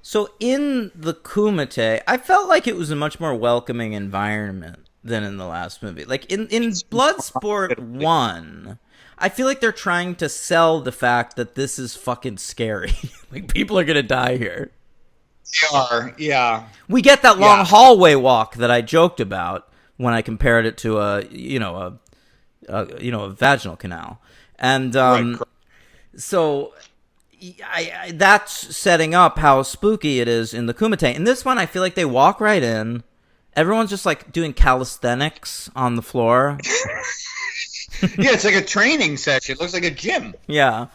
So in the Kumite, I felt like it was a much more welcoming environment than in the last movie. Like, in Bloodsport 1, I feel like they're trying to sell the fact that this is fucking scary. Like, people are going to die here. They are, yeah. We get that long hallway walk that I joked about when I compared it to a vaginal canal, and so that's setting up how spooky it is in the Kumite. In this one, I feel like they walk right in. Everyone's just like doing calisthenics on the floor. Yeah, it's like a training session. It looks like a gym. Yeah,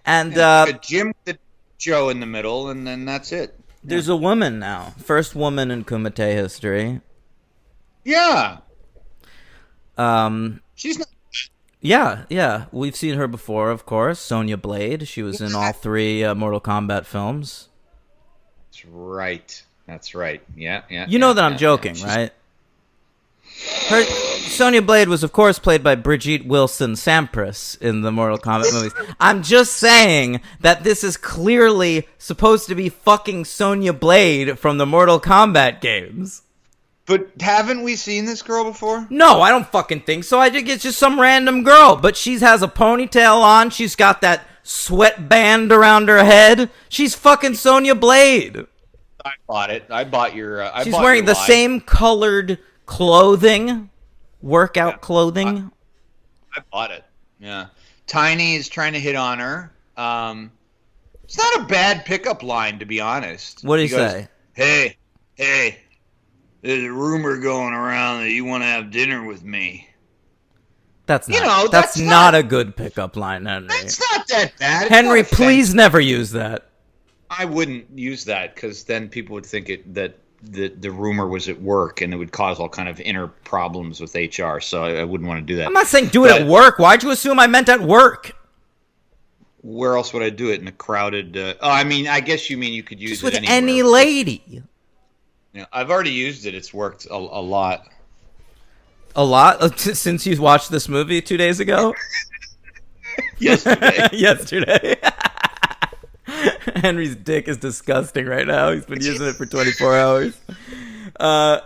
and like a gym with a Joe in the middle, and then that's it. There's a woman now. First woman in Kumite history. Yeah. She's not. Yeah. We've seen her before, of course. Sonya Blade. She was in all 3 Mortal Kombat films. That's right. Yeah. You know that I'm joking, right? Sonya Blade was, of course, played by Brigitte Wilson Sampras in the Mortal Kombat movies. I'm just saying that this is clearly supposed to be fucking Sonya Blade from the Mortal Kombat games. But haven't we seen this girl before? No, I don't fucking think so. I think it's just some random girl. But she has a ponytail on. She's got that sweat band around her head. She's fucking Sonya Blade. I bought it. I bought your. She's wearing the same colored clothing, workout clothing. I bought it. Yeah. Tiny is trying to hit on her. It's not a bad pickup line, to be honest. What do you say? Hey, there's a rumor going around that you want to have dinner with me. That's not. That's not a good pickup line, Henry. That's not that bad. Henry, please never use that. I wouldn't use that because then people would think that the rumor was at work and it would cause all kind of inner problems with HR. So I wouldn't want to do that. I'm not saying do it at work. Why'd you assume I meant at work? Where else would I do it in a crowded? I guess you mean you could use just with it anywhere. any lady. Yeah, I've already used it. It's worked a lot. A lot since you watched this movie 2 days ago. Yesterday. Henry's dick is disgusting right now. He's been using it for 24 hours. But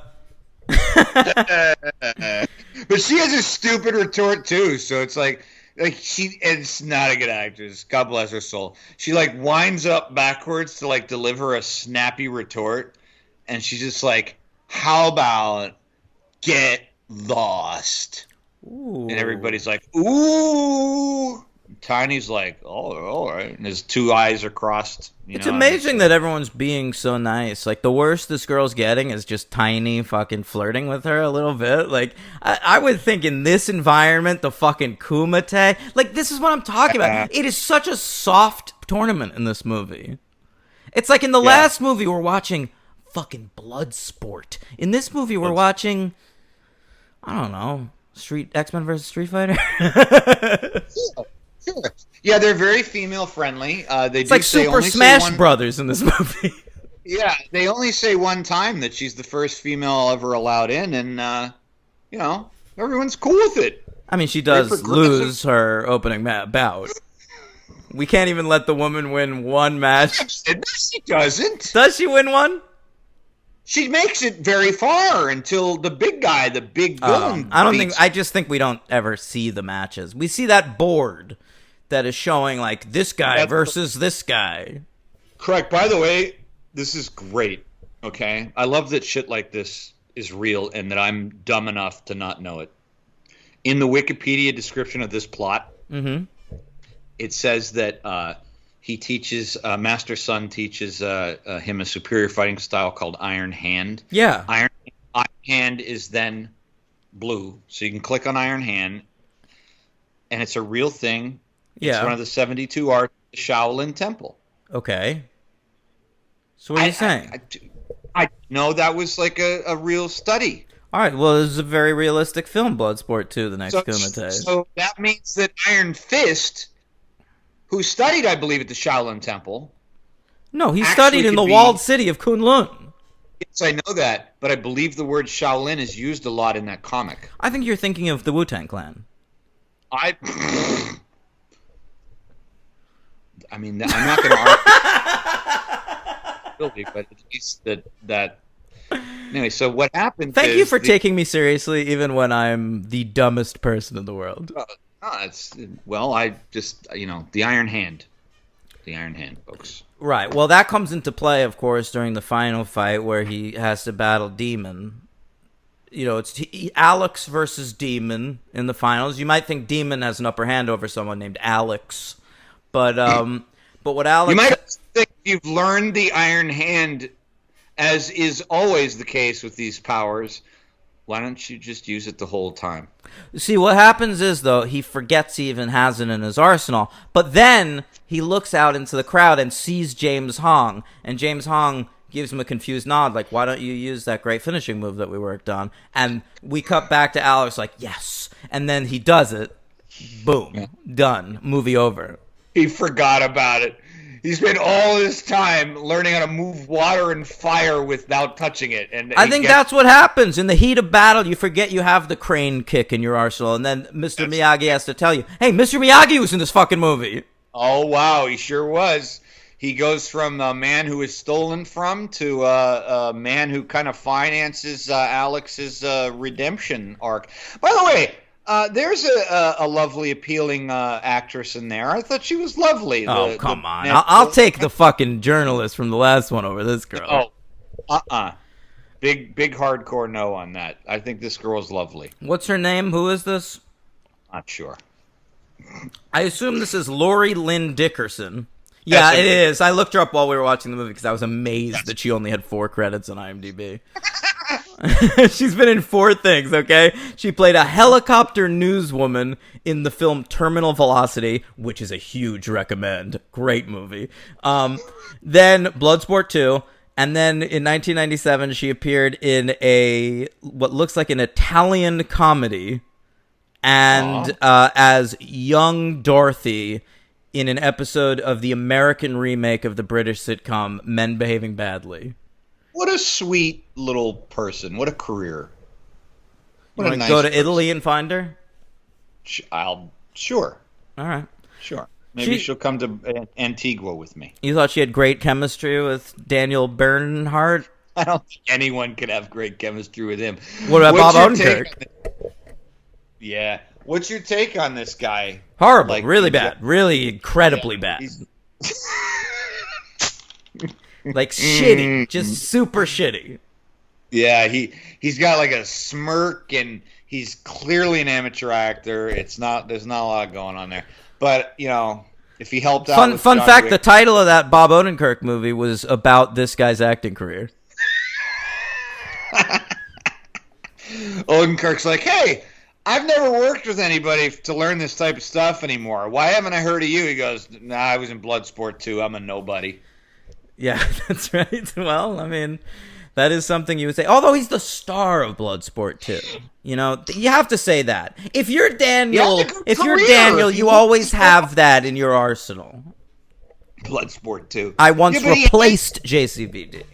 she has a stupid retort too, so it's like it's not a good actress. God bless her soul. She like winds up backwards to like deliver a snappy retort, and she's just like, "How about get lost?" Ooh. And everybody's like, "Ooh." Tiny's like, "Oh, all right," and his two eyes are crossed. It's amazing that everyone's being so nice. Like, the worst this girl's getting is just Tiny fucking flirting with her a little bit. Like, I would think in this environment, the fucking Kumite, like, this is what I'm talking about. It is such a soft tournament in this movie. It's like in the last movie, we're watching fucking Bloodsport. In this movie, we're watching, I don't know, X-Men versus Street Fighter. Yeah, they're very female friendly. It's like Super Smash Brothers in this movie. Yeah, they only say one time that she's the first female ever allowed in, and everyone's cool with it. I mean, she does lose her opening bout. We can't even let the woman win one match. She doesn't. Does she win one? She makes it very far until the big guy, the big villain. I just think we don't ever see the matches. We see that board that is showing like this guy versus this guy. Correct. By the way, this is great. Okay, I love that shit like this is real and that I'm dumb enough to not know it. In the Wikipedia description of this plot, it says that he teaches Master Sun teaches him a superior fighting style called Iron Hand. Yeah, Iron Hand is then blue, so you can click on Iron Hand, and it's a real thing. Yeah. It's one of the 72 arts of the Shaolin Temple. Okay. So what are you saying? I know that was like a real study. All right, well, this is a very realistic film, Bloodsport II, the Next Kumite. So that means that Iron Fist, who studied, I believe, at the Shaolin Temple. No, he studied in the walled city of Kunlun. Yes, I know that, but I believe the word Shaolin is used a lot in that comic. I think you're thinking of the Wu-Tang Clan. I mean, I'm not going to argue, but at least that. Anyway, so what happened? Thank you for taking me seriously, even when I'm the dumbest person in the world. I just the Iron Hand, folks. Right. Well, that comes into play, of course, during the final fight where he has to battle Demon. It's Alex versus Demon in the finals. You might think Demon has an upper hand over someone named Alex. But what Alex... You might think you've learned the Iron Hand, as is always the case with these powers. Why don't you just use it the whole time? See, what happens is, though, he forgets he even has it in his arsenal. But then he looks out into the crowd and sees James Hong. And James Hong gives him a confused nod, like, why don't you use that great finishing move that we worked on? And we cut back to Alex, like, yes. And then he does it. Boom. Done. Movie over. He forgot about it. He spent all his time learning how to move water and fire without touching it. And I think that's what happens. In the heat of battle, you forget you have the crane kick in your arsenal, and then Mr. Miyagi has to tell you, hey, Mr. Miyagi was in this fucking movie. Oh, wow, he sure was. He goes from a man who is stolen from to a man who kind of finances Alex's redemption arc. By the way, there's a lovely, appealing actress in there. I thought she was lovely. Oh, come on. I'll take the fucking journalist from the last one over this girl. Oh, Big hardcore no on that. I think this girl's lovely. What's her name? Who is this? Not sure. I assume this is Lori Lynn Dickerson. Yeah, it is. I looked her up while we were watching the movie because I was amazed that she only had 4 credits on IMDb. She's been in 4 things, okay? She played a helicopter newswoman in the film Terminal Velocity, which is a huge recommend. Great movie. Then Bloodsport 2. And then in 1997, she appeared in what looks like an Italian comedy and as young Dorothy in an episode of the American remake of the British sitcom Men Behaving Badly. What a sweet little person. What a career. You want to go to Italy and find her? Sure. All right. Sure. Maybe she'll come to Antigua with me. You thought she had great chemistry with Daniel Bernhardt? I don't think anyone could have great chemistry with him. What about Bob Odenkirk? Yeah. What's your take on this guy? Horrible. Really bad. Really incredibly bad. Like shitty. Just super shitty. Yeah, he's got like a smirk and he's clearly an amateur actor. There's not a lot going on there. But, if he helped out Fun fact, the title of that Bob Odenkirk movie was about this guy's acting career. Odenkirk's like, hey, I've never worked with anybody to learn this type of stuff anymore. Why haven't I heard of you? He goes, nah, I was in Bloodsport II. I'm a nobody. Yeah, that's right. Well, I mean, that is something you would say. Although he's the star of Bloodsport II. You have to say that. If you're Daniel, you always have that in your arsenal. Bloodsport II. I once replaced JCVD.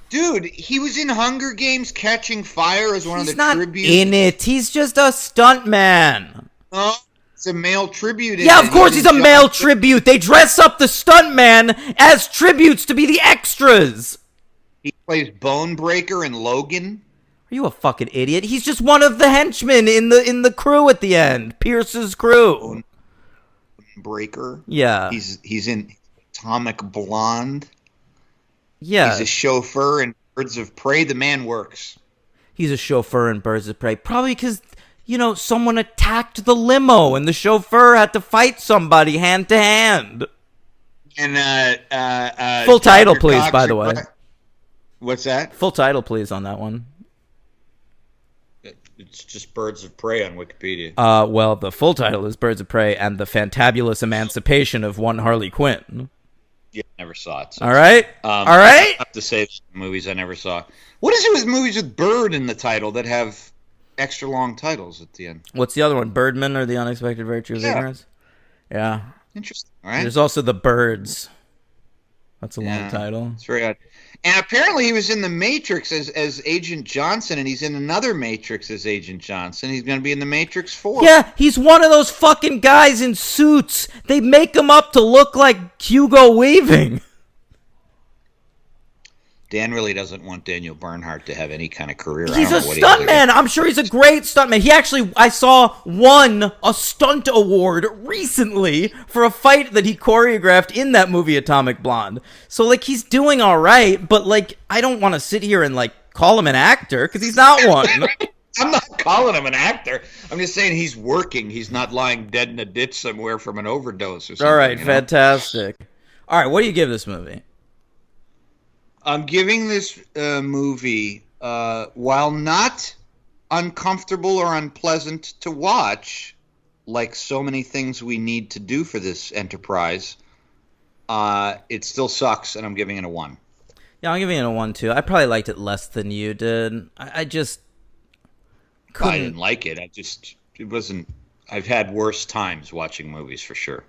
Dude, he was in Hunger Games Catching Fire as one of the tributes. He's not in it. He's just a stuntman. Oh, it's a male tribute. Yeah, of course he's a male tribute. They dress up the stuntman as tributes to be the extras. He plays Bone Breaker in Logan. Are you a fucking idiot? He's just one of the henchmen in the crew at the end. Pierce's crew. Bone Breaker? Yeah. He's in Atomic Blonde. Yeah. He's a chauffeur in Birds of Prey. The man works. He's a chauffeur in Birds of Prey. Probably because, someone attacked the limo and the chauffeur had to fight somebody hand to hand. And full title, please, by the way. What's that? Full title, please, on that one. It's just Birds of Prey on Wikipedia. Well, the full title is Birds of Prey and the Fantabulous Emancipation of One Harley Quinn. Yeah, never saw it. So all right. All right. I have to say movies I never saw. What is it with movies with Bird in the title that have extra long titles at the end? What's the other one? Birdman or The Unexpected Virtue of Ignorance? Yeah. Interesting. All right. There's also The Birds. That's a long title. It's very odd. And apparently he was in The Matrix as Agent Johnson, and he's in another Matrix as Agent Johnson. He's going to be in The Matrix 4. Yeah, he's one of those fucking guys in suits. They make him up to look like Hugo Weaving. Dan really doesn't want Daniel Bernhardt to have any kind of career. He's a stuntman. I'm sure he's a great stuntman. He actually, I saw, won a stunt award recently for a fight that he choreographed in that movie Atomic Blonde. So, he's doing all right, but, I don't want to sit here and, call him an actor, because he's not one. I'm not calling him an actor. I'm just saying he's working. He's not lying dead in a ditch somewhere from an overdose or something. All right, fantastic. All right, what do you give this movie? I'm giving this movie, while not uncomfortable or unpleasant to watch, like so many things we need to do for this enterprise, it still sucks, and I'm giving it a 1. Yeah, I'm giving it a 1, too. I probably liked it less than you did. I just couldn't. I didn't like it. It wasn't. I've had worse times watching movies, for sure.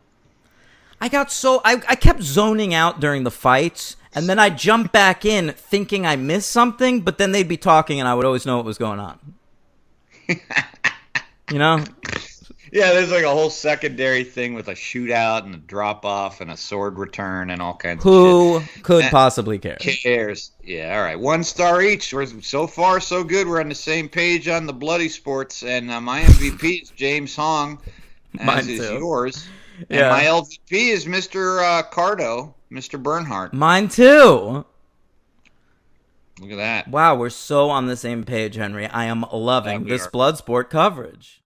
I got so I kept zoning out during the fights, and then I'd jump back in thinking I missed something, but then they'd be talking, and I would always know what was going on. You know? Yeah, there's like a whole secondary thing with a shootout and a drop off and a sword return and all kinds of Who shit. could possibly care? Cares? Yeah, all right. 1 star each. We're so far so good. We're on the same page on the bloody sports, and my MVP is James Hong, as Mine is too. yours. And Yeah. my LVP is Mr. Cardo, Mr. Bernhardt. Mine too. Look at that. Wow, we're so on the same page, Henry. I am loving Yeah, we this are. Bloodsport coverage.